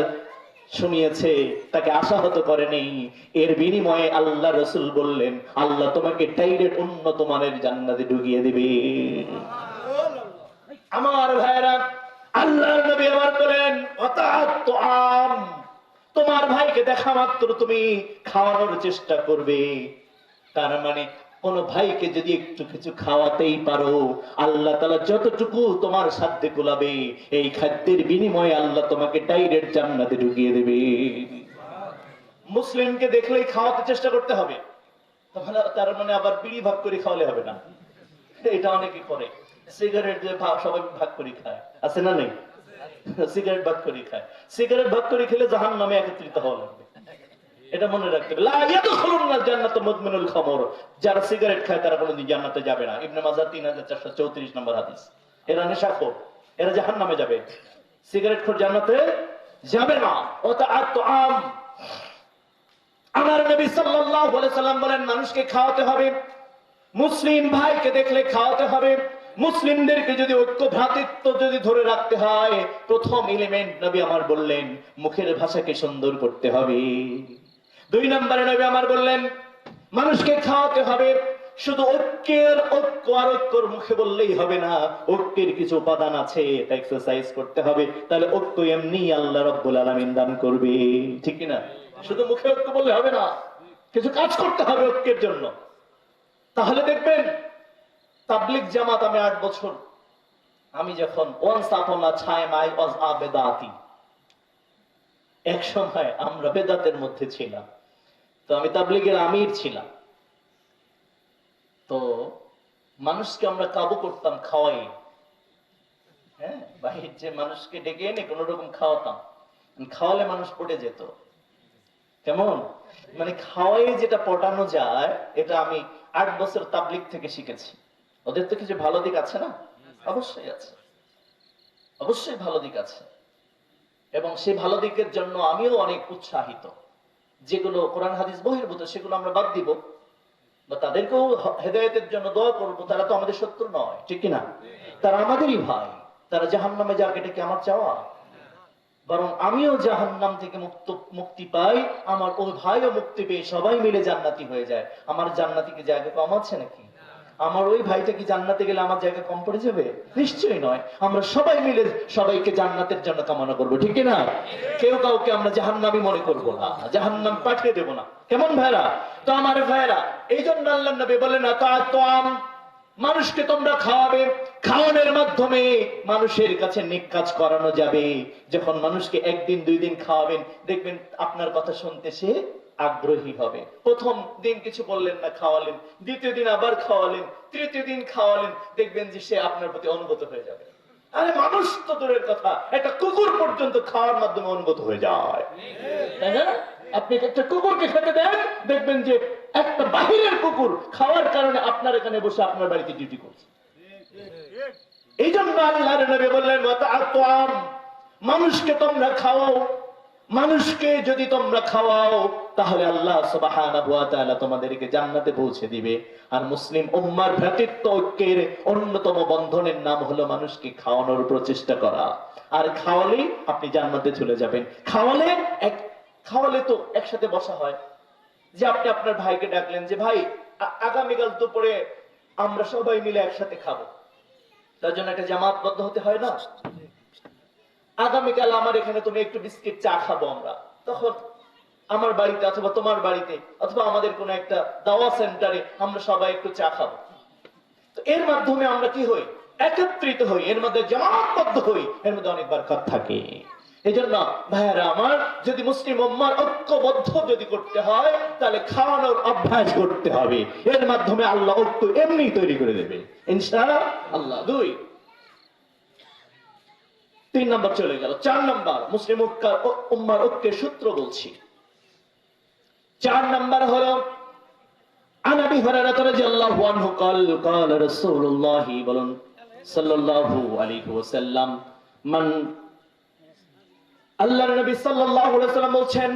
শুনিয়েছে, তাকে আশাহত করেনি। এর বিনিময়ে আল্লাহ রাসূল বললেন, আল্লাহ তোমাকে ডাইরেক্ট উন্নত মানের জান্নাতে ঢুকিয়ে দিবে। আমার ভাইরা, আল্লাহর নবী আবার বলেন, ওয়াতাআম, তোমার ভাইকে দেখা মাত্র তুমি খাওয়ানোর চেষ্টা করবে। তার মানে কোন ভাইকে যদি একটু কিছু খাওয়াতেই পারো, আল্লাহ তাআলা যতটুকু তোমার সাধ্যে কুলাবে, এই খাদ্যের বিনিময়ে আল্লাহ তোমাকে ডাইরেক্ট জান্নাতে ঢুকিয়ে দেবে। মুসলিমকে দেখলেই খাওয়াতে চেষ্টা করতে হবে। তাহলে তার মানে আবার বিড়ি ভাগ করে খাওয়ালে হবে না, এটা অনেকে করে। সিগারেট যে সবাই ভাগ করে খায়, আছে না নেই? সিগারেট ভাগ করে খায়, সিগারেট ভাগ করে খেলে জাহান্নামে একত্রিত হওয়া লাগবে, এটা মনে রাখতে হবে। লা ইয়াদখুলুনাল জান্নাতা মুদমিনুল খামর, যারা সিগারেট খায় তারা কোনোদিন জান্নাতে যাবে না। ইবনে মাজাহ 3434 নম্বর হাদিস। এরা নেশাখোর, এরা জাহান্নামে যাবে, সিগারেটখোর জান্নাতে যাবে না। ওয়াতাআম, আমার নবী সাল্লাল্লাহু আলাইহি সাল্লাম বলেন, মানুষকে খাওয়াতে হবে, মুসলিম ভাইকে দেখলে খাওয়াতে হবে। মুসলিমদেরকে যদি ঐক্য ভ্রাতৃত্ব যদি ধরে রাখতে হয়, প্রথম এলিমেন্ট নবী আমার বললেন, মুখের ভাষাকে সুন্দর করতে হবে। দুই নম্বরে নবী আমার বললেন, মানুষকে খাওয়াতে হবে। শুধু ঐক্যের ঐক্য আর ঐক্যর মুখে বললেই হবে না, ঐক্যের কিছু উপাদান আছে, তা এক্সারসাইজ করতে হবে। তাহলে ঐক্য এমনি আল্লাহ রাব্বুল আলামিন দান করবে, ঠিক কি না? শুধু মুখে ঐক্য বললে হবে না, কিছু কাজ করতে হবে ঐক্যের জন্য। তাহলে দেখবেন, তাবলিগ জামাত আমি 8 বছর, আমি যখন once upon a time I was আ বেদাতি, এক সময় আমরা বেদাতের মধ্যে ছিলাম, তো আমি তাবলিগের আমির ছিলাম। তো মানুষকে আমরা কাবু করতাম খাওয়াই, হ্যাঁ, বাহির যে মানুষকে ডেকে এনে কোন রকম খাওয়াতাম, খাওয়ালে মানুষ পটে যেত। কেমন মানে খাওয়াই যেটা পটানো যায়, এটা আমি 8 বছর তাবলিগ থেকে শিখেছি। ওদের তো কিছু ভালো দিক আছে না? অবশ্যই আছে, অবশ্যই ভালো দিক আছে, এবং সেই ভালো দিকের জন্য আমিও অনেক উৎসাহিত। যেগুলো কোরআন হাদিস বহির্ভূত সেগুলো আমরা বাদ দিব, বা তাদেরকেও হেদায়েতের জন্য দোয়া করব। তারা তো আমাদের শত্রু নয়, ঠিক কিনা? তারা আমাদেরই ভাই। তারা জাহান্নামে যাক, এটা কি আমার চাওয়া? বরং আমিও জাহান্নাম থেকে মুক্তি পাই, আমার ওই ভাইও মুক্তি পেয়ে সবাই মিলে জান্নাতি হয়ে যায়। আমার জান্নাতি কি জায়গা কম আছে নাকি? আমার ওই ভাইটা কি জান্নাতে গেলে আমার জায়গা কম পড়ে যাবে? নিশ্চয়ই নয়। আমরা সবাই মিলে সবাইকে জান্নাতের জন্য কামনা করবো, ঠিক না? কেউ কাউকে আমরা জাহান্নামী মনে করবো না, জাহান্নাম পাঠিয়ে দেবো না। কেমন ভাইরা? তো আমার ভাইরা, এই জন্য আল্লাহ নবী বলেন না তো মানুষকে তোমরা খাওয়াবে, খাওয়ানোর মাধ্যমে মানুষের কাছে নেক কাজ করানো যাবে। যখন মানুষকে 1 দিন 2 দিন খাওয়াবেন, দেখবেন আপনার কথা শুনতে সে আগ্রহী হবে। প্রথম দিন কিছু বললেন না, খাওয়ালেন, দ্বিতীয় দিন আবার খাওয়ালেন, তৃতীয় দিন খাওয়ালেন, দেখবেন যে সে আপনার প্রতি অনুগত হয়ে যাবে। আরে মানুষ তো দূরের কথা, একটা কুকুর পর্যন্ত খাওয়ার মাধ্যমে অনুগত হয়ে যায়, তাই না? আপনি একটা কুকুরকে খেতে দেন, দেখবেন যে একটা বাহিরের কুকুর খাওয়ার কারণে আপনার এখানে বসে আপনার বাড়িতে ডিউটি করছে। এই জন্য আল্লাহর নবী বললেন মানুষকে তোমরা খাওয়াও। মানুষকে যদি তোমরা খাওয়াও, তাহলে আল্লাহ সুবহানাহু ওয়া তাআলা তোমাদেরকে জান্নাতে পৌঁছে দিবে। আর মুসলিম উম্মার ভ্রাতৃত্ব ঐক্যের অন্যতম বন্ধনের নাম হলো মানুষকে খাওয়ানোর প্রচেষ্টা করা। আর খাওয়ালেই আপনি জান্নাতে চলে যাবেন। খাওয়ালে তো একসাথে বসা হয়। যে আপনি আপনার ভাইকে ডাকলেন যে ভাই, আগামীকাল দুপুরে আমরা সবাই মিলে একসাথে খাবো। তার জন্য একটা জামাতবদ্ধ হতে হয় না? আগামীকাল আমার এখানে তুমি একটু বিস্কিট চা খাবো আমরা, তখন আমার বাড়িতে অথবা তোমার বাড়িতে অথবা আমাদের কোন একটা দাওয়া সেন্টারে আমরা সবাই একটু চা খাবো। তো এর মাধ্যমে আমরা কি হই? একত্রিত হই, এর মধ্যে জামাতবদ্ধ হই, এর মধ্যে অনেক বরকত থাকে। এই জন্য ভাইয়ারা আমার, যদি মুসলিম উম্মার ঐক্যবদ্ধ যদি করতে হয়, তাহলে খাওয়ানোর অভ্যাস করতে হবে। এর মাধ্যমে আল্লাহ ঐক্য এমনি তৈরি করে দেবে ইনশাআল্লাহ। 3 নম্বর চলে গেল। 4 নম্বর মুসলিম উম্মার ঐক্যের সূত্র বলছি। 4 নম্বর হলো আন আবি হুরায়রা রাদিয়াল্লাহু আনহু قال রাসূলুল্লাহ বলেন সাল্লাল্লাহু আলাইহি ওয়াসাল্লাম, মান আল্লাহর নবী সাল্লাল্লাহু আলাইহি ওয়াসাল্লাম বলছেন,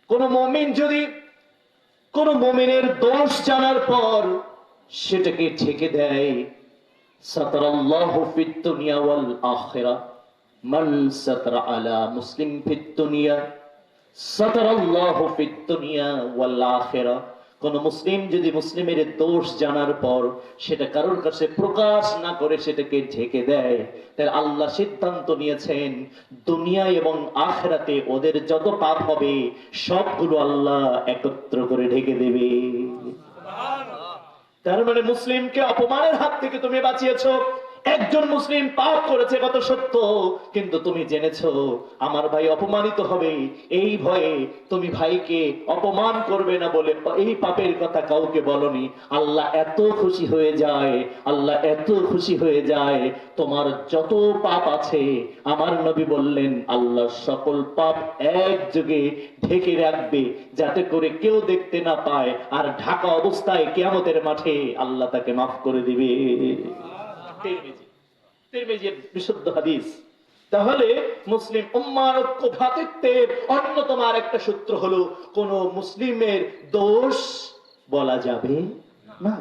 কোন মুমিন যদি কোন মুমিনের দোষ জানার পর সেটাকে ঢেকে দেয়, সাতারাল্লাহু ফিদ দুনিয়া ওয়াল আখিরাহ, মান সাতারা আলা মুসলিম ফিদ দুনিয়া সাতারাল্লাহু ফিদ দুনিয়া ওয়াল আখিরাহ। কোন মুসলিম যদি মুসলিমের দোষ জানার পর সেটা কারোর কাছে প্রকাশ না করে সেটাকে ঢেকে দেয়, তাহলে আল্লাহ সিদ্ধান্ত নিয়েছেন দুনিয়া এবং আখিরাতে ওদের যত পাপ হবে সবগুলো আল্লাহ একত্র করে ঢেকে দেবে। তার মানে মুসলিমকে অপমানের হাত থেকে তুমি বাঁচিয়েছো। একজন মুসলিম পাপ করেছে কত সত্য, কিন্তু তুমি জেনেছো আমার ভাই অপমানিত হবে, এই ভয়ে তুমি ভাইকে অপমান করবে না বলে এই পাপের কথা কাউকে বলনি। আল্লাহ এত খুশি হয়ে যায়, আল্লাহ এত খুশি হয়ে যায়, তোমার যত পাপ আছে আমার নবী বললেন আল্লাহ সকল পাপ একযোগে ঢেকে রাখবে, যাতে করে কেউ দেখতে না পায়, আর ঢাকা অবস্থায় কিয়ামতের মাঠে আল্লাহ তাকে মাফ করে দিবে। তিরমিজির বিশুদ্ধ হাদিস। তাহলে মুসলিম উম্মার ঐক্য ভ্রাতৃত্বের অন্যতম আরেকটা সূত্র হলো কোন মুসলিমের দোষ বলা যাবে না।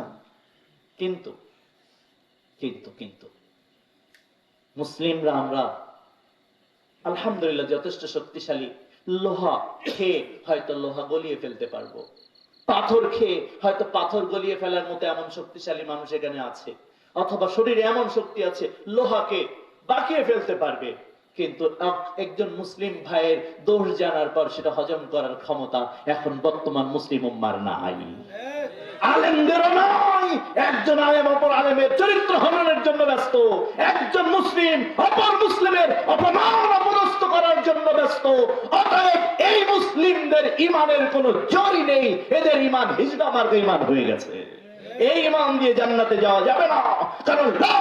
কিন্তু কিন্তু কিন্তু মুসলিমরা আমরা আলহামদুলিল্লাহ যথেষ্ট শক্তিশালী। লোহা খেয়ে হয়তো লোহা গলিয়ে ফেলতে পারবো, পাথর খেয়ে হয়তো পাথর গলিয়ে ফেলার মতো এমন শক্তিশালী মানুষ এখানে আছে, অথবা শরীরে এমন শক্তি আছে লোহাকে বাকিয়ে ফেলতে পারবে। কিন্তু একজন মুসলিম ভাইয়ের দোষ জানার পর সেটা হজম করার ক্ষমতা এখন বর্তমান মুসলিম উম্মার নাই, আলেমদেরও নাই। একজন আলেম অপর আলেমের চরিত্র হননের জন্য ব্যস্ত, একজন মুসলিম অপর মুসলিমের অপমান অপদস্থ করার জন্য ব্যস্ত। অতএব এই মুসলিমদের ইমানের কোনো জোরই নেই, এদের ইমান হিজড়া মার্কা ইমান হয়ে গেছে। এই ঈমান দিয়ে জান্নাতে যাওয়া যাবে না। কারণ লা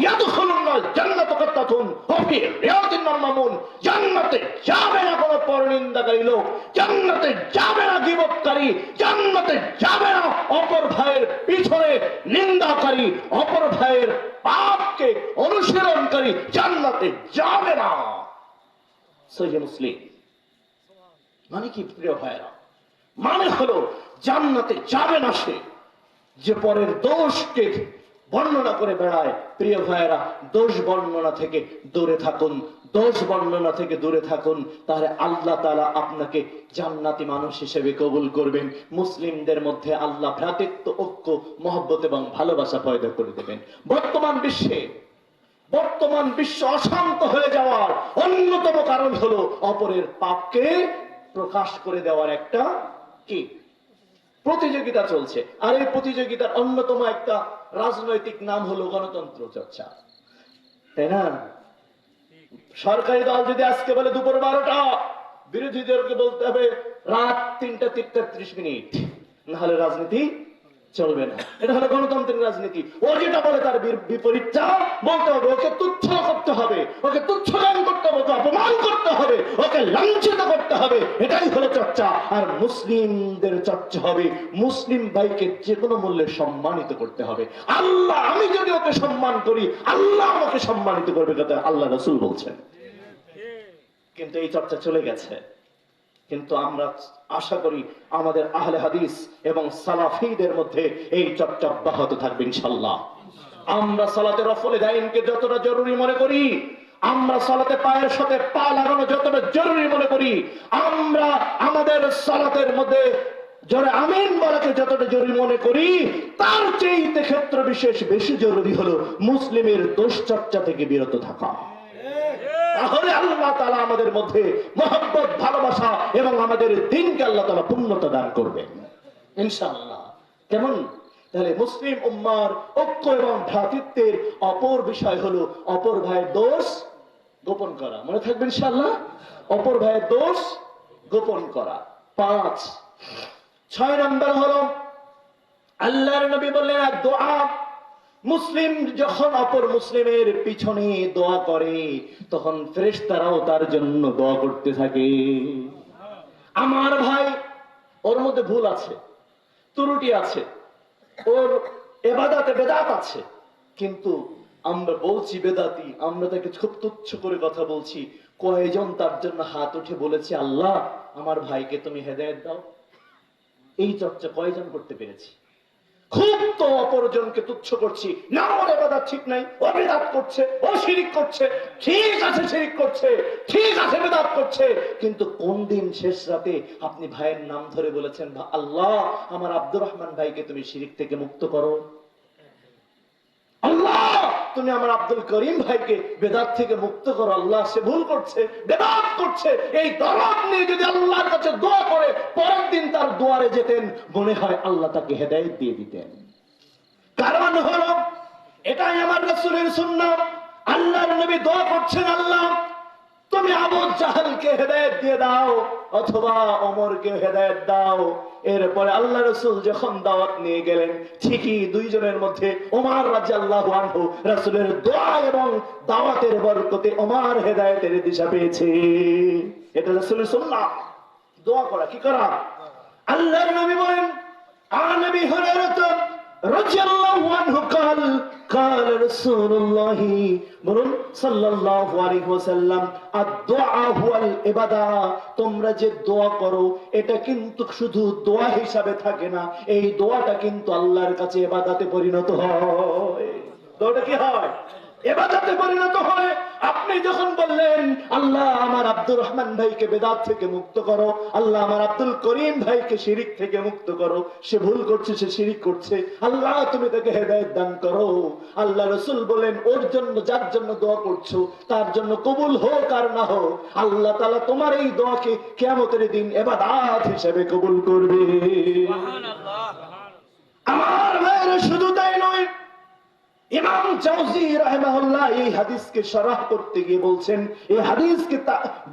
ইয়াদখুলুনাল জান্নাতা কাত্তাতুন ওয়া ফি রিয়াদিন মামুন, জান্নাতে যাবে না কোনো পরনিন্দাকারী লোক, জান্নাতে যাবে না গীবতকারী, জান্নাতে যাবে না অপর ভাইয়ের পিছনে নিন্দাকারী, অপর ভাইয়ের পাপকে অনুসরণকারী, জান্নাতে যাবে না। সহিহ মুসলিম। মানে কি প্রিয় ভাইরা? মানে হলো জান্নাতে যাবে না সে যে পরের দোষকে বর্ণনা করে বেড়ায়। প্রিয় ভাইয়েরা, দোষ বর্ণনা থেকে দূরে থাকুন, দোষ বর্ণনা থেকে দূরে থাকুন, তাহলে আল্লাহ তাআলা আপনাকে জান্নাতি মানুষ হিসেবে কবুল করবেন। মুসলিমদের মধ্যে আল্লাহ ভ্রাতৃত্ব, ঐক্য, মহব্বত এবং ভালোবাসা পয়দা করে দেবেন। বর্তমান বিশ্ব অশান্ত হয়ে যাওয়ার অন্যতম কারণ হলো অপরের পাপকে প্রকাশ করে দেওয়ার একটা কি প্রতিযোগিতা চলছে। আর এই প্রতিযোগিতার অন্যতম একটা রাজনৈতিক নাম হলো গণতন্ত্র চর্চা, তাই না? সরকারি দল যদি আজকে বলে দুপুর 12টা, বিরোধীদেরকে বলতে হবে রাত 3:33, নাহলে রাজনীতি চলবে না। এটা হলো গণতন্ত্রের রাজনীতি। ও যেটা বলে তার বিপরীতটা বলতে হবে, ওকে তুচ্ছ করতে হবে, ওকে তুচ্ছ জ্ঞান করতে হবে, ওকে অপমান করতে হবে, ওকে লাঞ্ছিত করতে হবে। এটাই হলো চর্চা। আর মুসলিমদের চর্চা হবে মুসলিম ভাইকে যে কোনো মূল্যে সম্মানিত করতে হবে। আল্লাহ, আমি যদি ওকে সম্মান করি, আল্লাহ আমাকে সম্মানিত করবে, কথা আল্লাহ রাসূল বলছেন। কিন্তু এই চর্চা চলে গেছে। কিন্তু আমরা আশা করি আমাদের আহলে হাদিস এবং সালাফিদের মধ্যে এই চর্চা অব্যাহত থাকবে ইনশাআল্লাহ। আমরা সালাতে রফলে দাইনকে যতটা জরুরি মনে করি, আমরা সালাতে পায়ের সাথে পা লাগানো যতটা জরুরি মনে করি, আমরা আমাদের সালাতের মধ্যে জোরে আমিন বলাকে যতটা জরুরি মনে করি, তার চেয়ে ক্ষেত্র বিশেষ বেশি জরুরি হলো মুসলিমের দোষ চর্চা থেকে বিরত থাকা। তাহলে আল্লাহ তাআলা আমাদের মধ্যে মহব্বত, ভালোবাসা এবং আমাদের দ্বীনকে আল্লাহ তাআলা পূর্ণতা দান করবেন ইনশাআল্লাহ। কেমন? তাহলে মুসলিম উম্মার ঐক্য এবং ভ্রাতৃত্বের অপর বিষয় হলো অপর ভাইয়ের দোষ গোপন করা। মনে থাকবে ইনশাআল্লাহ, অপর ভাইয়ের দোষ গোপন করা। 6 নম্বর হলো আল্লাহর নবী বললেন দোয়া। মুসলিম যখন অপর মুসলিমের পিছনে দোয়া করে, তখন ফেরেশতারাও তার জন্য দোয়া করতে থাকে। আমার ভাই, ওর মধ্যে ভুল আছে, ত্রুটি আছে, ওর ইবাদতে বেদাত আছে, কিন্তু আমরা বলছি বেদাতি, আমরা তাকে খুব তুচ্ছ করে কথা বলছি। কয়জন তার জন্য হাত উঠে বলেছে আল্লাহ আমার ভাইকে তুমি হেদায়েত দাও? এই চর্চা কয়জন করতে পেরেছি? খুব তো অপরজনকে তুচ্ছ করছি, না ওর ইবাদত ঠিক নাই, ও বেদাত করছে, ও শিরিক করছে। ঠিক আছে, শিরিক করছে, ঠিক আছে, বেদাত করছে, কিন্তু কোন দিন শেষ রাতে আপনি ভাইয়ের নাম ধরে বলেছেন আল্লাহ আমার আব্দুর রহমান ভাইকে তুমি শিরিক থেকে মুক্ত করো, আল্লাহ তুমি আমার আব্দুল করিম ভাইকে বেদাত থেকে মুক্ত করো, আল্লাহ সে ভুল করছে, বেদাত করছে। এই দরদ নিয়ে যদি আল্লাহর কাছে দোয়া করে পরের দিন তার দুয়ারে যেতেন, মনে হয় আল্লাহ তাকে হেদায়েত দিয়ে দিতেন। কারণ হলো এটাই আমার রাসূলের সুন্নাত। আল্লাহর নবী দোয়া করছেন আল্লাহ তুমি আবু জাহলকে হেদায়েত দিয়ে দাও অথবা ওমরকে হেদায়েত দাও। এরপরে আল্লাহ রাসূল যখন দাওয়াত নিয়ে গেলেন, ঠিকই দুইজনের মধ্যে ওমর রাদিয়াল্লাহু আনহু রাসূলের দোয়া এবং দাওয়াতের বরকতে ওমর হেদায়েতের দিশা পেয়েছে। এটা রাসূলের সুন্নাহ, দোয়া করা। কি করা? আল্লাহর নবী বলেন আন নবী হুরায়রা রাদিয়াল্লাহু আনহু قال قال رسول الله বলুন সাল্লাল্লাহু আলাইহি ওয়াসাল্লাম আদ-দুআ হুয়াল ইবাদা। তোমরা যে দোয়া করো এটা কিন্তু শুধু দোয়া হিসাবে থাকে না, এই দোয়াটা কিন্তু আল্লাহর কাছে ইবাদতে পরিণত হয়। দোয়াটা কি হয়? ইবাদতে পরিণত হয়। আপনি যখন বললেন আল্লাহ আমার আব্দুর রহমান ভাইকে বেদাত থেকে মুক্ত করো, আল্লাহ আমার আব্দুল করিম ভাইকে শিরিক থেকে মুক্ত করো, সে ভুল করছে, সে শিরিক করছে, আল্লাহ তুমি তাকে হেদায়েত দান করো। আল্লাহ রাসূল বলেন ওর জন্য, যার জন্য দোয়া করছো তার জন্য কবুল হোক আর না হোক, আল্লাহ তাআলা তোমার এই দোয়াকে কিয়ামতের দিন ইবাদত হিসেবে কবুল করবে। সুবহানাল্লাহ। আমার ভাইরা শুধু তাই নয়, ইমাম জাওজি রাহিমাহুল্লাহ এই হাদিসকে শরহ করতে গিয়ে বলছেন, এই হাদিসকে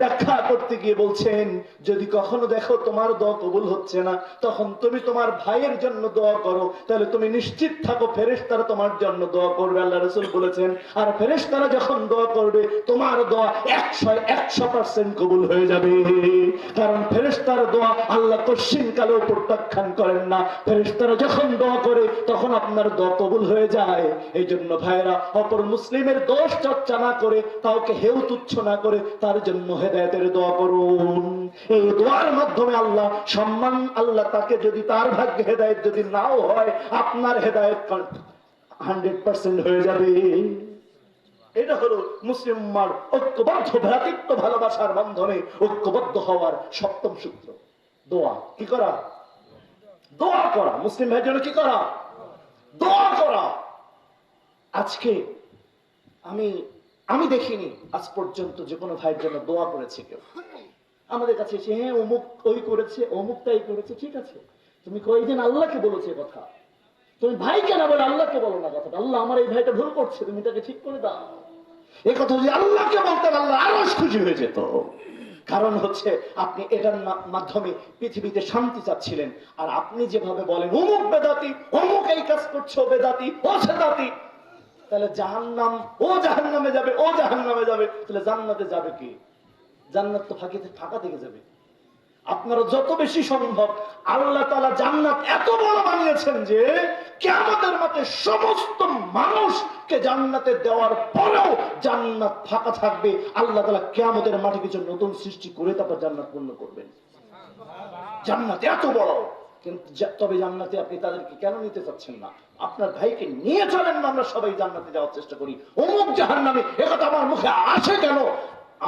ব্যাখ্যা করতে গিয়ে বলছেন, যদি কখনো দেখো তোমার দোয়া কবুল হচ্ছে না, তখন তুমি তোমার ভাইয়ের জন্য দোয়া করো, তাহলে তুমি নিশ্চিত থাকো ফেরেশতারা তোমার জন্য দোয়া করবে। আল্লাহ রাসূল বলেছেন, আর ফেরেশতারা যখন দোয়া করবে তোমার দোয়া 100% কবুল হয়ে যাবে। কারণ ফেরেশতার দোয়া আল্লাহ কশিন কালেও প্রত্যাখ্যান করেন না। ফেরেশতারা যখন দোয়া করে তখন আপনার দোয়া কবুল হয়ে যায়। এই জন্য ভাইরা, অপর মুসলিমের দোষ চর্চা না করে, কাউকে হেউ তুচ্ছ না করে তার জন্য হেদায়েতের দোয়া করুন। এই দোয়ার মাধ্যমে আল্লাহ সম্মান, আল্লাহ তাকে যদি তার ভাগ্যে হেদায়েত যদি নাও হয়, আপনার হেদায়েত 100% হয়ে যাবে। এটা হলো মুসলিম উম্মার ঐক্যবদ্ধ ভ্রাতৃত্ব ভালোবাসার বন্ধনে ঐক্যবদ্ধ হওয়ার সপ্তম সূত্র। দোয়া কি করা? দোয়া করা। মুসলিম ভাইয়ের জন্য কি করা? দোয়া করা। আজকে আমি দেখিনি আজ পর্যন্ত যে কোনো ভাইয়ের জন্য দোয়া করেছে কেউ। আমাদের কাছে এসে, হ্যাঁ অমুক ওই করেছে, অমুক তাই করেছে, ঠিক আছে, তুমি কয়েকদিন আল্লাহকে বলেছে কথা, তুমি ভাইকে না বলে আল্লাহকে বলো না কথাটা, আল্লাহ আমার এই ভাইটা ভুল করছে, তুমি তাকে ঠিক করে দাও। এই কথা যদি আল্লাহকে বলতেন, আল্লাহ আরো খুশি হয়ে যেত। কারণ হচ্ছে আপনি এটার মাধ্যমে পৃথিবীতে শান্তি চাচ্ছিলেন। আর আপনি যেভাবে বলেন অমুক বেদাতি, অমুক এই কাজ করছো বেদাতি, ও সেদাতি, তাহলে জাহান্নাম, ও জাহান্নামে যাবে, ও জাহান্নামে যাবে, তাহলে জান্নাতে যাবে কি? জান্নাত তো ফাঁকা থেকে যাবে। আপনারা যত বেশি সম্ভব, আল্লাহ তাআলা জান্নাত এত বড় বানিয়েছেন যে কিয়ামতের মাঠে সমস্ত মানুষকে জান্নাতে দেওয়ার পরেও জান্নাত ফাঁকা থাকবে। আল্লাহ তাআলা কিয়ামতের মাঠে কিছু নতুন সৃষ্টি করে তারপর জান্নাত পূর্ণ করবেন। জান্নাত এত বড়, কিন্তু তবে জান্নাতে আপনি তাদেরকে কেন নিতে চাচ্ছেন না? আপনার ভাইকে নিয়ে চলেন না, আমরা সবাই জান্নাতে যাওয়ার চেষ্টা করি। অমুক জাহান্নামী, একথা আমার মুখে আসে কেন?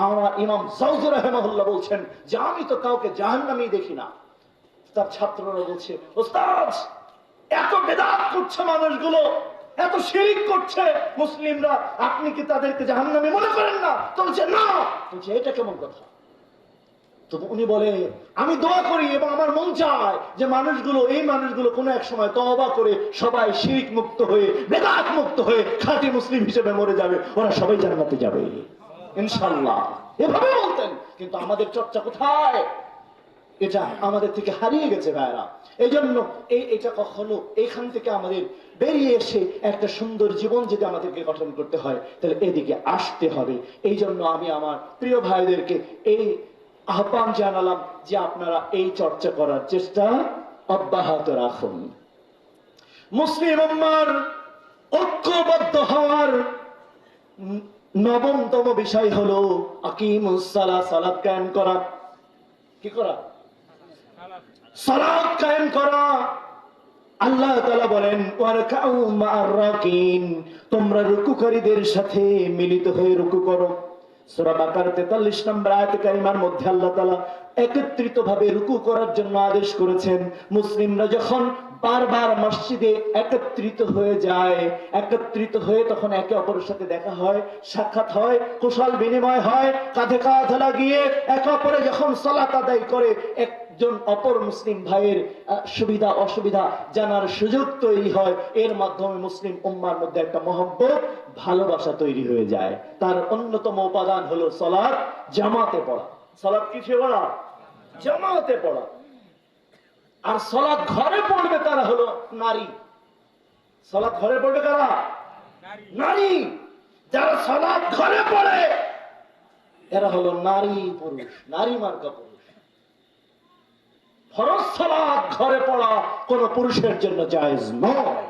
আমার ইমাম জাওজি রাহিমাহুল্লাহ বলছেন যে আমি তো কাউকে জাহান্নামী দেখি না। তার ছাত্ররা বলছে, ওস্তাদ এত বেদাত করছে মানুষগুলো, এত শিরক করছে মুসলিমরা, আপনি কি তাদেরকে জাহান্নামী মনে করেন না? তো বলছে না। বলছে এটা কেমন কথা? তো উনি বলে, আমি দোয়া করি এবং আমার মন চায় যে এই মানুষগুলো কোনো এক সময় তওবা করে সবাই শিরক মুক্ত হয়ে, বেদাত মুক্ত হয়ে খাঁটি মুসলিম হিসেবে মরে যাবে, ওরা সবাই জান্নাতে যাবে ইনশাআল্লাহ। এভাবে বলতেন। কিন্তু আমাদের চর্চা কোথায়? এটা আমাদের থেকে হারিয়ে গেছে ভাইরা। এই জন্য এটা কখনো এখান থেকে আমাদের বেরিয়ে এসে একটা সুন্দর জীবন যদি আমাদেরকে গঠন করতে হয়, তাহলে এদিকে আসতে হবে। এই জন্য আমি আমার প্রিয় ভাইদেরকে এই আহ্বান জানালাম যে আপনারা এই চর্চা করার চেষ্টা অব্যাহত রাখুন। মুসলিম উম্মার ঐক্যবদ্ধ হওয়ার নবমতম বিষয় হলো আকিমুস সালাত, সালাত কায়েম করা। কি করা? সালাত কায়েম করা। আল্লাহ তাআলা বলেন, ওয়ারকাউ মা'আর রাকিন, তোমরা রুকুকারীদের সাথে মিলিত হয়ে রুকু করো। সূরা বাকারা 43 নম্বর আয়াত কারিমার মধ্যে আল্লাহ তাআলা একত্রিতভাবে রুকু করার জন্য আদেশ করেছেন। মুসলিমরা যখন বারবার মসজিদে একত্রিত হয়ে যায়, একত্রিত হয়ে তখন একে অপরের সাথে দেখা হয়, সাক্ষাৎ হয়, কুশল বিনিময় হয়, কাঁধে কাঁধ লাগিয়ে একে অপরে যখন সালাত আদায় করে, একজন অপর মুসলিম ভাইয়ের সুবিধা অসুবিধা জানার সুযোগ তৈরি হয়। এর মাধ্যমে মুসলিম উম্মার মধ্যে একটা মহব্বত, ভালোবাসা তৈরি হয়ে যায়। তার অন্যতম উপাদান হলো সালাত জামাতে পড়া। সালাত কিসে পড়া? জামাতে পড়া। আর সালাত ঘরে পড়বে তারা হলো নারী। সালাত ঘরে পড়বে কারা? নারী। যারা সালাত ঘরে পড়ে এরা হলো নারী পুরুষ, নারী মার্কা পুরুষ। ফরজ সালাত ঘরে পড়া কোন পুরুষের জন্য জায়েজ নয়।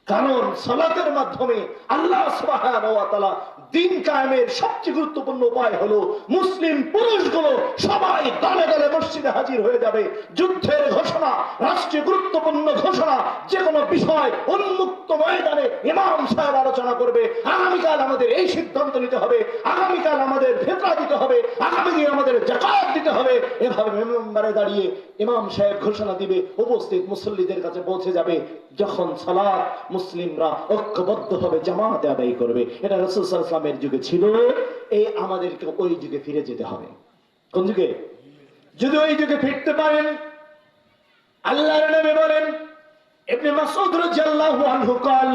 কারণ সালাতের মাধ্যমে আল্লাহ সুবহানাহু ওয়া তাআলা দিন কায়েমের সবচেয়ে গুরুত্বপূর্ণ উপায় হলো মুসলিম পুরুষগুলো সবাই দলে দলে মসজিদে হাজির হয়ে যাবে। যুদ্ধের ঘোষণা, রাষ্ট্রীয় গুরুত্বপূর্ণ ঘোষণা, যে কোনো বিষয় উন্মুক্ত ময়দানে ইমাম সাহেব আলোচনা করবে। আগামীকাল আমাদের এই সিদ্ধান্ত নিতে হবে, আগামীকাল আমাদের ফিতরা দিতে হবে, আগামী দিন আমাদের যাকাত দিতে হবে। এভাবে মিম্বরে দাঁড়িয়ে ইমাম সাহেব ঘোষণা দিবে, উপস্থিত মুসল্লিদের কাছে পৌঁছে যাবে। যখন সালাত মুসলিমরা ঐক্যবদ্ধভাবে জামাতে আদায় করবে। এটা রাসূল সাল্লাল্লাহু আলাইহি ওয়াসাল্লামের যুগে ছিল। এই আমাদেরকে ওই যুগে ফিরে যেতে হবে। কোন যুগে? যদি ওই যুগে ফিরতে পারেন, আল্লাহর নবী বলেন, ইবনে মাসউদ রাদিয়াল্লাহু আনহু قال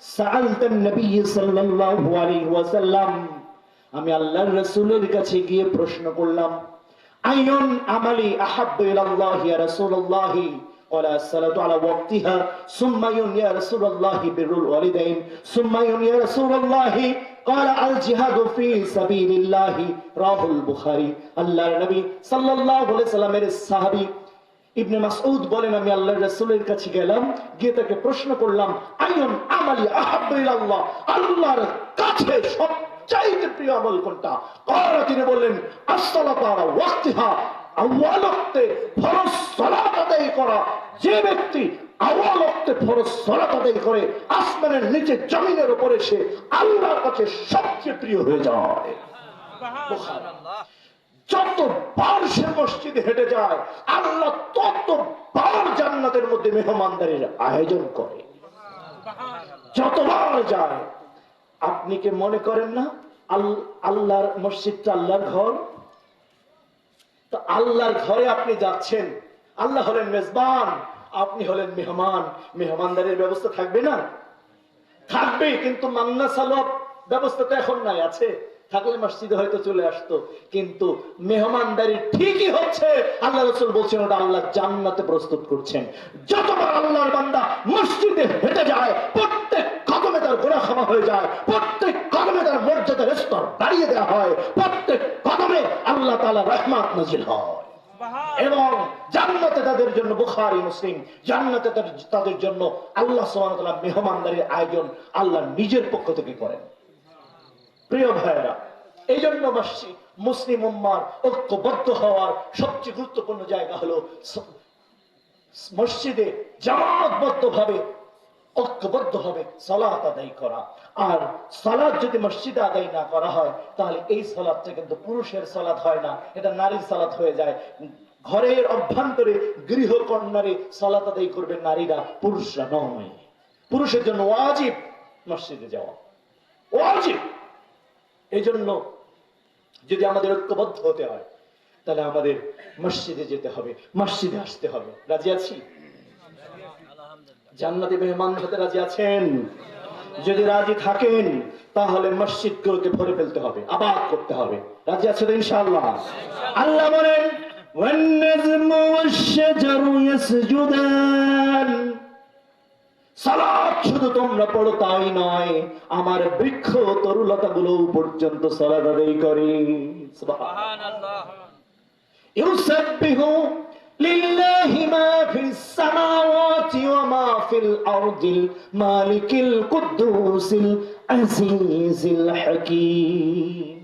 সাআলতান নবী সাল্লাল্লাহু আলাইহি ওয়াসাল্লাম, আমি আল্লাহর রাসূলের কাছে গিয়ে প্রশ্ন করলাম, আইয়ুন আমালি আহাব্বু ইলাল্লাহি ইয়া রাসূলুল্লাহ, ওয়ালা সালাতু আলা ওয়াক্তিহা, সুম্মা আইয়ুন ইয়া রাসূলুল্লাহ বিরুল ওয়ালিদাইন, সুম্মা আইয়ুন ইয়া রাসূলুল্লাহ, ক্বালা আল জিহাদু ফি সাবিলিল্লাহ, রাহুল বুখারী। আল্লাহর নবী সাল্লাল্লাহু আলাইহি সাল্লামের সাহাবী ইবনে মাসউদ বলেন, আমি আল্লাহর রাসূলের কাছে গেলাম, গিয়ে তাকে প্রশ্ন করলাম, আইয়ুন আমালি আহাব্বু ইলাল্লাহ, আল্লাহর কাছে সবচাইতে প্রিয় আমল কোনটা? ক্বালা, তিনি বললেন, as-সালাতু আলা ওয়াক্তিহা, আউয়াল ওয়াক্তে ফরজ সালাত আদায় করা। যে ব্যক্তি আউয়াল ওয়াক্তে ফরজ সালাত আদায় করে, আসমানের নিচে জমিনের উপরে সে আল্লাহর কাছে সবচেয়ে প্রিয় হয়ে যায়। বুখারী। যতবার সে মসজিদে হেঁটে যায়, আল্লাহ ততবার জান্নাতের মধ্যে মেহমানদারির আয়োজন করে। যতবার যায়, আপনি কি মনে করেন না আল্লাহর মসজিদটা আল্লাহর ঘর? তো আল্লাহর ঘরে আপনি যাচ্ছেন, আল্লাহ হলেন মেজবান, আপনি হলেন মেহমান, মেহমানদারির ব্যবস্থা থাকবে না? থাকবে, কিন্তু মান্না সালাত ব্যবস্থা তো এখন নাই। আছে, থাকলে মসজিদে হয়তো চলে আসতো, কিন্তু মেহমানদারি ঠিকই হচ্ছে। আল্লাহ রাসূল বলছেন ওটা আল্লাহ জান্নাতে প্রস্তুত করছেন। যতবার আল্লাহর বান্দা মসজিদে হেঁটে যায়, প্রত্যেক কদমে তার গুনাহ ক্ষমা হয়ে যায়, প্রত্যেক কদমে তার মর্যাদার স্তর বাড়িয়ে দেওয়া হয়, প্রত্যেক কদমে আল্লাহ তাআলা রহমত নাজিল হয়। এবং জান্নাতে তাদের জন্য, বুখারী মুসলিম, জান্নাতে তাদের জন্য আল্লাহ সুবহানাহু ওয়া তাআলা মেহমানদারির আয়োজন আল্লাহ নিজের পক্ষ থেকে করেন। প্রিয় ভাইরা, এই জন্য মুসলিম উম্মার ঐক্যবদ্ধ হওয়ার সবচেয়ে গুরুত্বপূর্ণ জায়গা হলো মসজিদে জামাতবদ্ধ ভাবে, ঐক্যবদ্ধ ভাবে সালাত আদায় করা। আর সালাত যদি মসজিদে আদায় না করা হয়, তাহলে এই সালাতটা কিন্তু পুরুষের সালাত হয় না, এটা নারীর সালাত হয়ে যায়। ঘরের অভ্যন্তরে গৃহকন্যারে সালাত আদায় করবে নারীরা, পুরুষরা নয়। পুরুষের জন্য ওয়াজিব মসজিদে যাওয়া, ওয়াজিব। এই জন্য যদি আমাদের ঐক্যবদ্ধ হতে হয়, তাহলে আমাদের মসজিদে যেতে হবে, মসজিদে আসতে হবে। রাজি আছি? জান্নাতে মেহমান হতে রাজি আছেন? যদি রাজি থাকেন, তাহলে মসজিদগুলোকে ভরে ফেলতে হবে, আবাদ করতে হবে। রাজি আছে তো ইনশাআল্লাহ? আল্লাহ বলেন, ওয়ান-নাজমু ওয়াশ-শাজারু ইয়াসজুদান। সালাত শুধু তোমরা পড়ো তাই নয়, আমার বৃক্ষ তরুলতা গুলো পর্যন্ত সালাত আদায় করে। সুবহানাল্লাহ। ইউসাব্বিহু লিল্লাহি মা ফিস সামাওয়াতি ওয়া মা ফিল আরদিল মালিকিল কুদ্দুসিল আজিজিল হাকীম।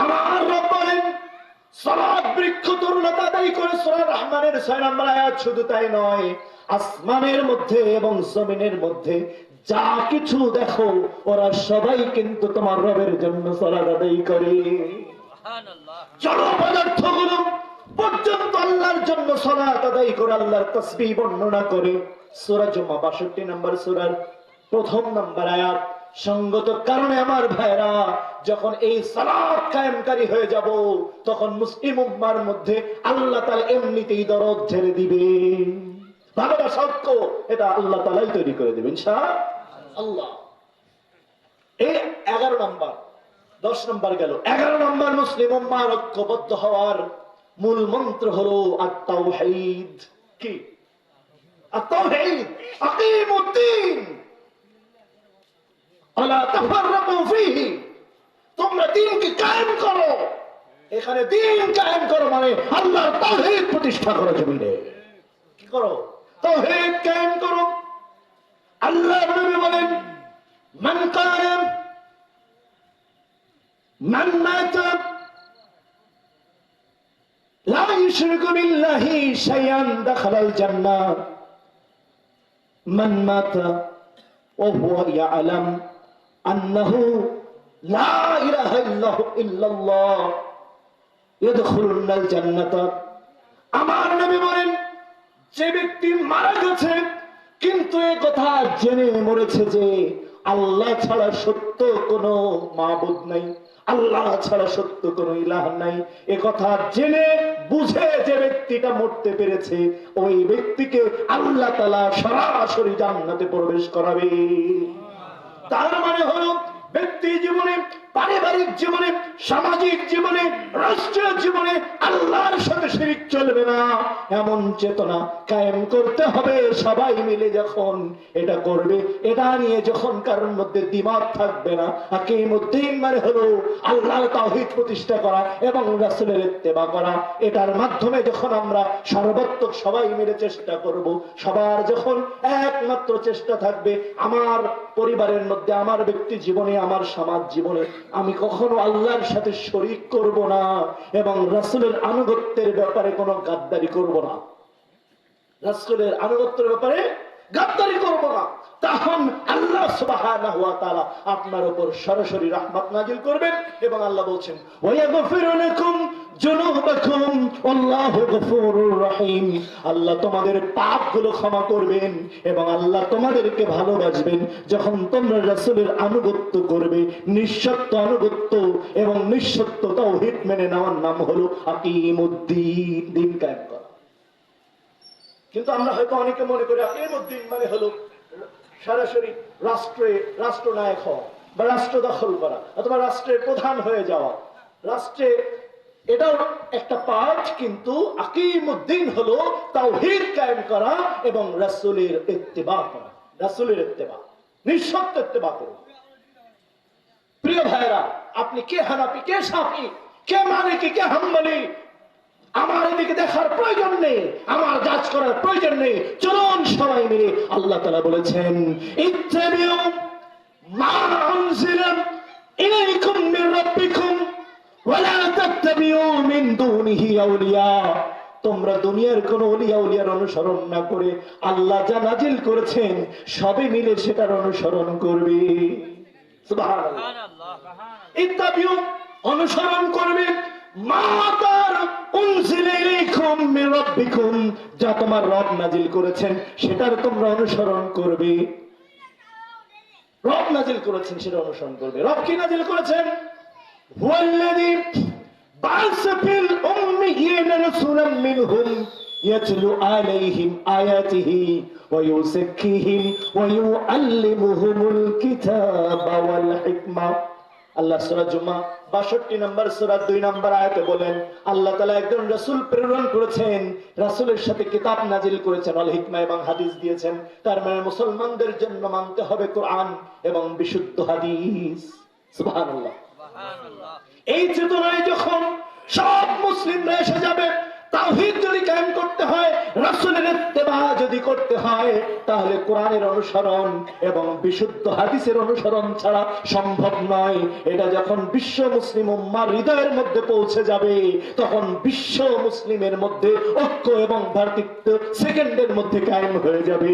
আমার রব বলেন, সালাত বৃক্ষ তরুলতা আদায় করে। সূরা রহমানের 6 নম্বর আয়াত। শুধু তাই নয়, আসমানের মধ্যে এবং জমিনের মধ্যে যা কিছু দেখো, ওরা সবাই কিন্তু তোমার রবের জন্য সালাত আদায় করে। সুবহানাল্লাহ। জড় পদার্থগুলো পর্যন্ত আল্লাহর জন্য সালাত আদায় করে, আল্লাহর তাসবিহ বর্ণনা করে। সূরা জুমা 62 নম্বর সূরার 1 নম্বর আয়াত। সঙ্গত কারণে আমার ভাইরা, যখন এই সালাত কায়েমকারী হয়ে যাব, তখন মুসলিম উম্মার মধ্যে আল্লাহ তাআলা এমনিতেই দরদ ঝেড়ে দিবেন। ভালোবাসা সত্য, এটা আল্লাহ তাআলাই তৈরি করে দিবেন ইনশাআল্লাহ। এই 11 নম্বর, 10 নম্বর গেল। 11 নম্বর মুসলিম উম্মার ঐক্যবদ্ধ হওয়ার মূল মন্ত্র হলো আত-তাওহীদ। কি? আত-তাওহীদ। আকিমুদ্দিন ওয়ালা তাফাররাকু ফীহি। তোমরা দ্বীনকে কায়েম করো। এখানে দ্বীন কায়েম করো মানে আল্লাহর তাওহীদ প্রতিষ্ঠা করো জমিনে। কি করো? তাওহীদ কায়েম করো। আল্লাহর নবী বলেন, মান কায়েম মান মাতা লা ইউশরিকু বিল্লাহি শাইআন দাখালাল জান্নাহ। মান মাতা ওয়া হুয়া ইয়ালাম আন্নাহু লা ইলাহা ইল্লাল্লাহ ইয়াদখুলুল জান্নাতা। আমার নবী বলেন, যে ব্যক্তি মারা গেছে কিন্তু এই কথা জেনে মরেছে যে আল্লাহ ছাড়া সত্য কোনো মাবুদ নাই, আল্লাহ ছাড়া সত্য কোনো ইলাহ নাই, এ কথা জেনে বুঝে যে ব্যক্তিটা মরতে পেরেছে, ওই ব্যক্তিকে আল্লাহ তাআলা সরাসরি জান্নাতে প্রবেশ করাবে। তার মানে হলো ব্যক্তি জীবনে, পারিবারিক জীবনে, সামাজিক জীবনে, রাষ্ট্রীয় জীবনে আল্লাহর সাথে শিরিক চলবে না, এমন চেতনা কায়েম করতে হবে। সবাই মিলে যখন এটা করবে, এটা নিয়ে যখন কারোর মধ্যে দ্বিমত থাকবে না, আকিমুদ্দিন মানে হলো আল্লাহর তাওহীদ প্রতিষ্ঠা করা এবং রাসূলের ইত্তেবা করা। এটার মাধ্যমে যখন আমরা সর্বাত্মক সবাই মিলে চেষ্টা করব, সবার যখন একমাত্র চেষ্টা থাকবে আমার পরিবারের মধ্যে, আমার ব্যক্তি জীবনে, আমার সমাজ জীবনে আমি কখনো আল্লাহর সাথে শরীক করব না এবং রাসূলের আনুগত্যের ব্যাপারে কোনো গাদ্দারি করব না, রাসূলের আনুগত্যের ব্যাপারে গাদ্দারি করব না, তখন আল্লাহ সুবহানাহু ওয়া তাআলা আপনার উপর সরাসরি রহমত নাজিল করবেন। এবং আল্লাহ বলছেন ওয়ায়াগফিরু লাকুম যুনুবাকুম আল্লাহু গফুরুর রহিম, আল্লাহ তোমাদের পাপগুলো ক্ষমা করবেন এবং আল্লাহ তোমাদেরকে ভালোবাসবেন যখন তোমরা রাসূলের আনুগত্য করবে। নিঃশর্ত আনুগত্য এবং নিঃশর্ত তাওহীদ মেনে নেওয়ার নাম হলো আকিমুদ্দিন, দিন কায়েম করা। কিন্তু আমরা হয়তো অনেকে মনে করি আকিমুদ্দিন মানে হলো সরাসরি রাষ্ট্রনায়ক হওয়া বা রাষ্ট্র দখল করা অথবা রাষ্ট্রের প্রধান হয়ে যাওয়া। রাষ্ট্রে এটাও একটা পার্ট, কিন্তু আকিমুদ্দিন হলো তাওহীদ কায়েম করা এবং রাসূলের ইত্তেবা করা, রাসূলের ইত্তেবা, নিঃশর্ত ইত্তেবা করুন। প্রিয় ভাইরা, আপনি কে হানাফি, কে শাফি, কে মালিকি, কে হাম্বলি, আমার এদিকে দেখার প্রয়োজন নেই, আমার যাচ করার প্রয়োজন নেই। চলুন সবাই মিলে, আল্লাহ তাআলা বলেছেন ইত্তাবিউ মা উনজিলা ইলাইকুম মির রাব্বিকুম ওয়া লা তাত্তাবিউ মিন দুনিহি আউলিয়া, তোমরা দুনিয়ার কোন ওলিয়া উলিয়ার অনুসরণ না করে আল্লাহ যা নাজিল করেছেন সবে মিলে সেটার অনুসরণ করবে। সুবহানাল্লাহ। ইত্তাবিউ অনুসরণ করবে যা তোমার রব নাজিল করেছেন সেটার তোমরা অনুসরণ করবে। রব নাজিল করেছেন সেটা অনুসরণ করবে। রব কি নাজিল করেছেন? হুয়াল্লাযী বা'আসা ফিল উম্মিয়্যিনা রাসূলাম মিনহুম ইয়াতলু আলাইহিম আয়াতিহি ওয়া ইউযাক্কিহিম ওয়া ইউআল্লিমুহুমুল কিতাবা ওয়াল হিকমা। আল্লাহ সূরা জুমা 62 নম্বর সূরা 2 নম্বর আয়াতে বলেন আল্লাহ তাআলা একজন রাসূল প্রেরণ করেছেন, রাসূলের সাথে কিতাব নাজিল করেছেন, আল হিকমা এবং হাদিস দিয়েছেন। তার মানে মুসলমানদের জন্য মানতে হবে কোরআন এবং বিশুদ্ধ হাদিস। সুবহানাল্লাহ, সুবহানাল্লাহ। এই চেতনায় যখন সব মুসলিমরা এসে যাবে, তাওহীদ যদি কায়েম করতে হয়, রাসূলের ইত্তেবা যদি করতে হয়, তাহলে কোরআনের অনুসরণ এবং বিশুদ্ধ হাদিসের অনুসরণ ছাড়া সম্ভব নয়। এটা যখন বিশ্ব মুসলিম উম্মাহর হৃদয়ের মধ্যে পৌঁছে যাবে, তখন বিশ্ব মুসলিমের মধ্যে ঐক্য এবং ভ্রাতৃত্ব সেকেন্ডের মধ্যে কায়েম হয়ে যাবে।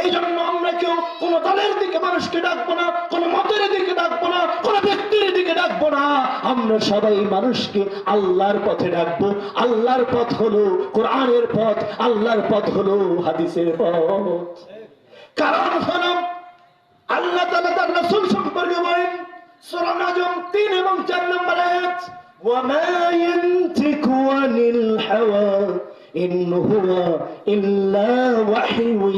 এই জন্য আমরা কেউ কোন দলের দিকে মানুষকে ডাকবো না, কোন মতের দিকে ডাকবো না, কোন ব্যক্তির দিকে ডাকবো না। আমরা সবাই মানুষকে আল্লাহর পথে ডাকবো। আল্লাহর পথ হলো কোরআনের পথ, আল্লাহর পথ হলো হাদিসের পথ। কারণ হলো আল্লাহ তাআলা তার রাসূল সম্পর্কে বলেন সূরা নাজম 3 এবং 4 নম্বর আয়াত, ওয়া মা ইয়ানতিকু আনিল হাওয়া ইন হুয়া ইল্লা ওয়াহয়ুন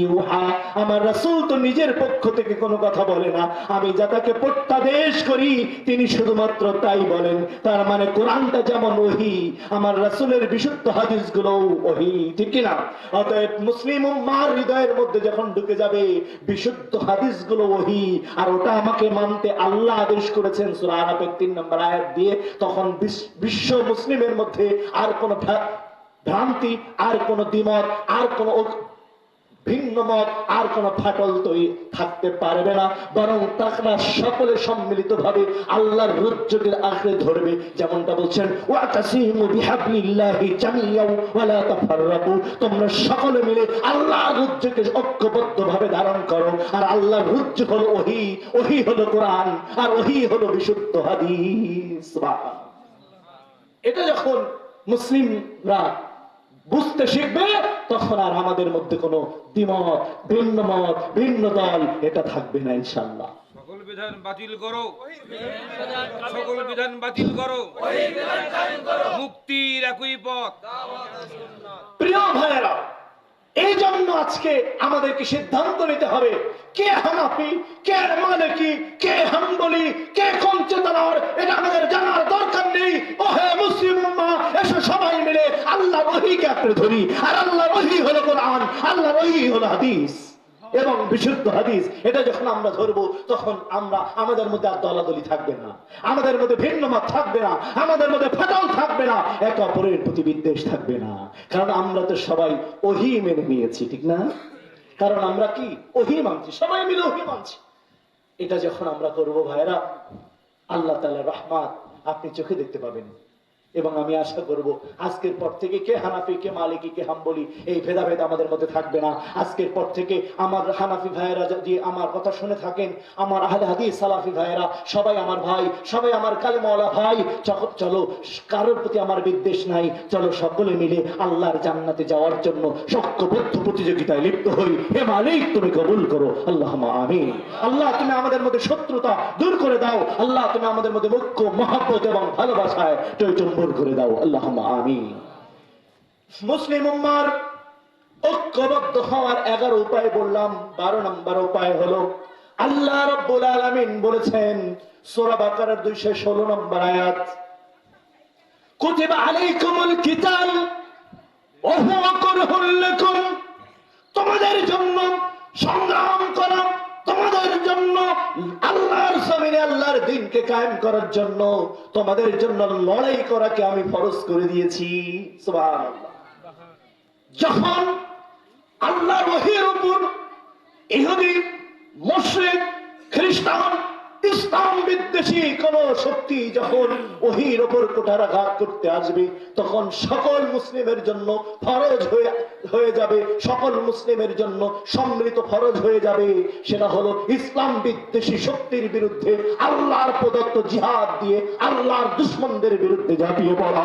ইউহা। আমার রাসূল তো নিজের পক্ষ থেকে কোনো কথা বলে না, আমি যা তাকে প্রত্যাদেশ করি তিনি শুধুমাত্র তাই বলেন। তার মানে কোরআনটা যেমন ওহী, আমার রাসূলের বিশুদ্ধ হাদিসগুলো ওহী, ঠিক কি না? অতএব মুসলিম উম্মাহর হৃদয়ের মধ্যে যখন ঢুকে যাবে বিশুদ্ধ হাদিসগুলো ওহী, আর ওটা আমাকে মানতে আল্লাহ আদেশ করেছেন সূরা আরাফের 3 নম্বর আয়াত দিয়ে, তখন বিশ্ব মুসলিমের মধ্যে আর কোনো ভ্রান্তি, আর কোন দ্বিমত, আর কোন ভিন্ন মত, আর কোন ফাটল তৈরি থাকতে পারবে না। বরং তারা সকলে সম্মিলিত ভাবে আল্লাহর রজ্জুকে আঁকড়ে ধরবে। যেমনটা বলছেন ওয়াতাসিমু বিহাবলিল্লাহি জামিয়াও ওয়া লা তাফাররাকু, তোমরা সকলে মিলে আল্লাহর রজ্জুকে ঐক্যবদ্ধ ভাবে ধারণ করো। আর আল্লাহর রজ্জু হলো ওহী, ওহী হলো কোরআন, আর ওহী হলো বিশুদ্ধ হাদিস। এটা যখন মুসলিমরা বুঝতে শিখবে, তখন আর আমাদের মধ্যে কোনো দ্বিমত, ভিন্ন মত, ভিন্ন দল এটা থাকবে না ইনশাআল্লাহ। সকল বিধান বাতিল করো, সকল বিধান বাতিল করো, মুক্তির একই পথ। প্রিয় ভাইয়েরা, এই জন্য আজকে আমাদেরকে সিদ্ধান্ত নিতে হবে, কে হানাফি, কে মালিকি, কে হাম্বলি, কে কোন চেতনার, এটা আমাদের জানার দরকার নেই। ও হে মুসলিম উম্মাহ, এসো সবাই মিলে আল্লাহর ওহীকে আঁকড়ে ধরি। আর আল্লাহর ওহী হলো কোরআন, আল্লাহর ওহী হলো হাদিস এবং বিশুদ্ধ হাদিস। এটা যখন আমরা ধরবো তখন আমাদের মধ্যে আর দলাদলি থাকবে না, আমাদের মধ্যে ভিন্ন মত থাকবে না, আমাদের মধ্যে ফাটল থাকবে না, একে অপরের প্রতি বিদ্বেষ থাকবে না। কারণ আমরা তো সবাই ওহী মেনে নিয়েছি, ঠিক না? কারণ আমরা কি ওহী মানছি, সবাই মিলে ওহী মানছি। এটা যখন আমরা করবো ভাইরা, আল্লাহ তাআলার রহমত আপনি চোখে দেখতে পাবেন। এবং আমি আশা করব আজকের পর থেকে কে হানাফি, কে মালিকি, কে হাম্বলি, এই ভেদাভেদ আমাদের মধ্যে থাকবে না। আজকের পর থেকে আমার হানাফি ভাইয়েরা যদি আমার কথা শুনে থাকেন, আমার আহলে হাদিস সালাফি ভাইয়েরা সবাই আমার ভাই, সবাই আমার কালেমাওয়ালা ভাই। চলো, কারোর প্রতি আমার বিদ্বেষ নাই, চলো সকলে মিলে আল্লাহর জান্নাতে যাওয়ার জন্য ঐক্যবদ্ধ প্রতিযোগিতায় লিপ্ত হই। হে মালিক, তুমি কবুল করো, আল্লাহুম্মা আমিন। আল্লাহ, তুমি আমাদের মধ্যে শত্রুতা দূর করে দাও। আল্লাহ, তুমি আমাদের মধ্যে ঐক্য, মহব্বত এবং ভালোবাসায় টইটম্বর করে দাও, আল্লাহুম্মা আমিন। মুসলিম উম্মার ঐক্যবদ্ধ হওয়ার 11 উপায় বললাম, 12 নম্বর উপায় হলো আল্লাহ রাব্বুল আলামিন বলেছেন সূরা বাকারার 216 নম্বর আয়াত, কুতিবা আলাইকুমুল কিতাল ওয়া হুয়া কুরহুল লাকুম, তোমাদের জন্য সংগ্রাম করা, তোমাদের জন্য আল্লাহর জমিনে আল্লাহর দ্বীনকে কায়েম করার জন্য তোমাদের জন্য লড়াই করাকে আমি ফরজ করে দিয়েছি। সুবহানাল্লাহ। যখন আল্লাহর ওহীর উপর ইহুদি, মুশরিক, খ্রিস্টান, ইসলাম বিদ্বেষী কোন শক্তি যখন ওহীর উপর কুঠারাঘাত করতে আসবে, তখন সকল মুসলিমের জন্য ফরজ হয়ে যাবে, সকল মুসলিমের জন্য সম্মিলিত ফরজ হয়ে যাবে। সেটা হলো ইসলাম বিদ্বেষী শক্তির বিরুদ্ধে আল্লাহর প্রদত্ত জিহাদ দিয়ে আল্লাহর দুশমনদের বিরুদ্ধে ঝাঁপিয়ে পড়া।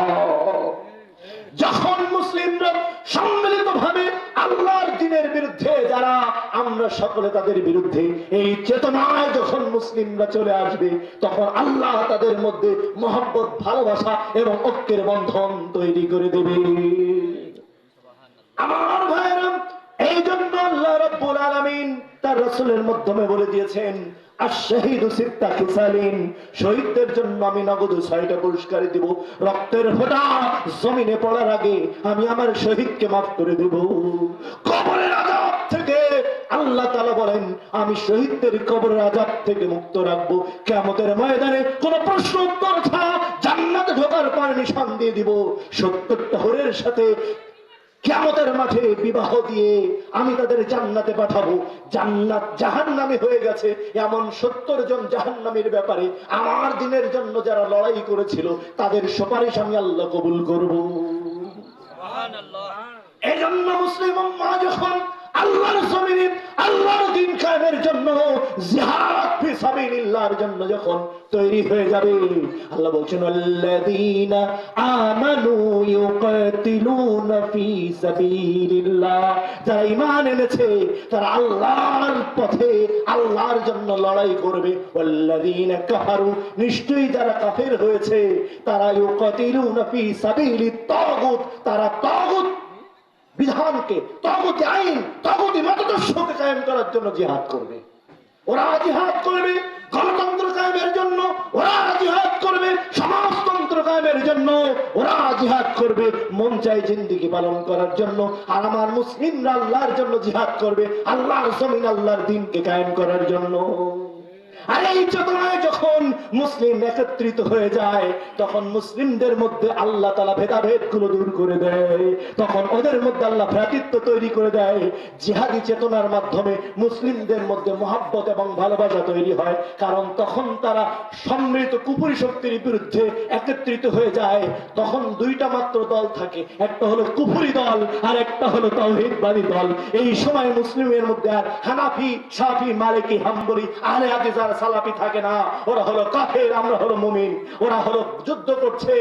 যখন মুসলিমরা সম্মিলিত ভাবে আল্লাহর দ্বীনের বিরুদ্ধে, যারা আমরা সকলে তাদের বিরুদ্ধে, এই চেতনায় যখন মুসলিমরা চলে আসবে, তখন আল্লাহ তাদের মধ্যে মহব্বত, ভালোবাসা এবং ঐক্যের বন্ধন তৈরি করে দেবে। আমার ভাইরা, এই জন্য আল্লাহ রাব্বুল আলামিন তার রাসূলের মাধ্যমে বলে দিয়েছেন, আশ-শাহীদু সিত্তা খিসালিন, শহীদদের জন্য আমি নগদ 6টা পুরস্কার দেব। রক্তের ফোঁটা জমিনে পড়ার আগে আমি আমার শহীদকে মাফ করে দেব। কবরের আযাব থেকে আল্লাহ তাআলা বলেন, আমি শহীদদের কবরের আযাব থেকে মুক্ত রাখবো। কিয়ামতের ময়দানে কোন প্রশ্ন উত্তর ছাড়া জান্নাতে ঢোকার পর নিশান দিয়ে দিব। 70টা হরের সাথে কিয়ামতের মাঠে বিবাহ দিয়ে আমি তাদের জান্নাতে পাঠাবো। জান্নাত জাহান্নামে হয়ে গেছে এমন 70 জন জাহান্নামীর ব্যাপারে আমার দ্বীনের জন্য যারা লড়াই করেছিল, তাদের সুপারিশ আমি আল্লাহ কবুল করব। সুবহানাল্লাহ। এজন্য মুসলিম উম্মাহ যখন আল্লাহর জমিনে আল্লাহর দ্বীন কায়েমের জন্য, জিহাদ ফি সাবিলিল্লাহর জন্য যখন তৈরি হয়ে যাবে, আল্লাহ বলছেন, আল্লাযীনা আমানু ইউকাতিলুনা ফি সাবিলিল্লাহ, যারা ঈমান এনেছে তারা আল্লাহর পথে আল্লাহর জন্য লড়াই করবে। ওয়াল্লাযীনা কাফারু, নিশ্চয়ই যারা কাফের হয়েছে তারা ইউকাতিলুনা ফি সাবিলিত তাগুত, তারা তাগুত বিধানকে, তাগুতি আইন, তাগুতি মতাদর্শকে কায়েম করার জন্য জিহাদ করবে। ওরা জিহাদ করবে গণতন্ত্র কায়েমের জন্য, ওরা জিহাদ করবে সমাজতন্ত্র কায়েমের জন্য, ওরা জিহাদ করবে মন চাই জিন্দেগি পালন করার জন্য। আর আমার মুসলিমরা আল্লাহর জন্য জিহাদ করবে, আল্লাহর জমিন আল্লাহর দ্বীনকে কায়েম করার জন্য। আর এই চেতনায় যখন মুসলিম একত্রিত হয়ে যায়, তখন মুসলিমদের মধ্যে আল্লাহ তাআলা ভেদাভেদ গুলো দূর করে দেয়, তখন ওদের মধ্যে আল্লাহ ভ্রাতৃত্ব তৈরি করে দেয়। জিহাদি চেতনার মাধ্যমে মুসলিমদের মধ্যে মহব্বত এবং ভালোবাসা তৈরি হয়। কারণ তখন তারা সম্মিলিত কুফরি শক্তির বিরুদ্ধে একত্রিত হয়ে যায়। তখন 2টা মাত্র দল থাকে, একটা হলো কুফরি দল আর একটা হলো তাওহীদবাদী দল। এই সময় মুসলিমের মধ্যে আর হানাফি, শাফি, মালিকি, হাম্বলি, আহলে হাদিস আর সালাফি থাকে না। ওরা হলো কাফের, আমরা হলো মুমিন। ওরা হলো যুদ্ধ করছে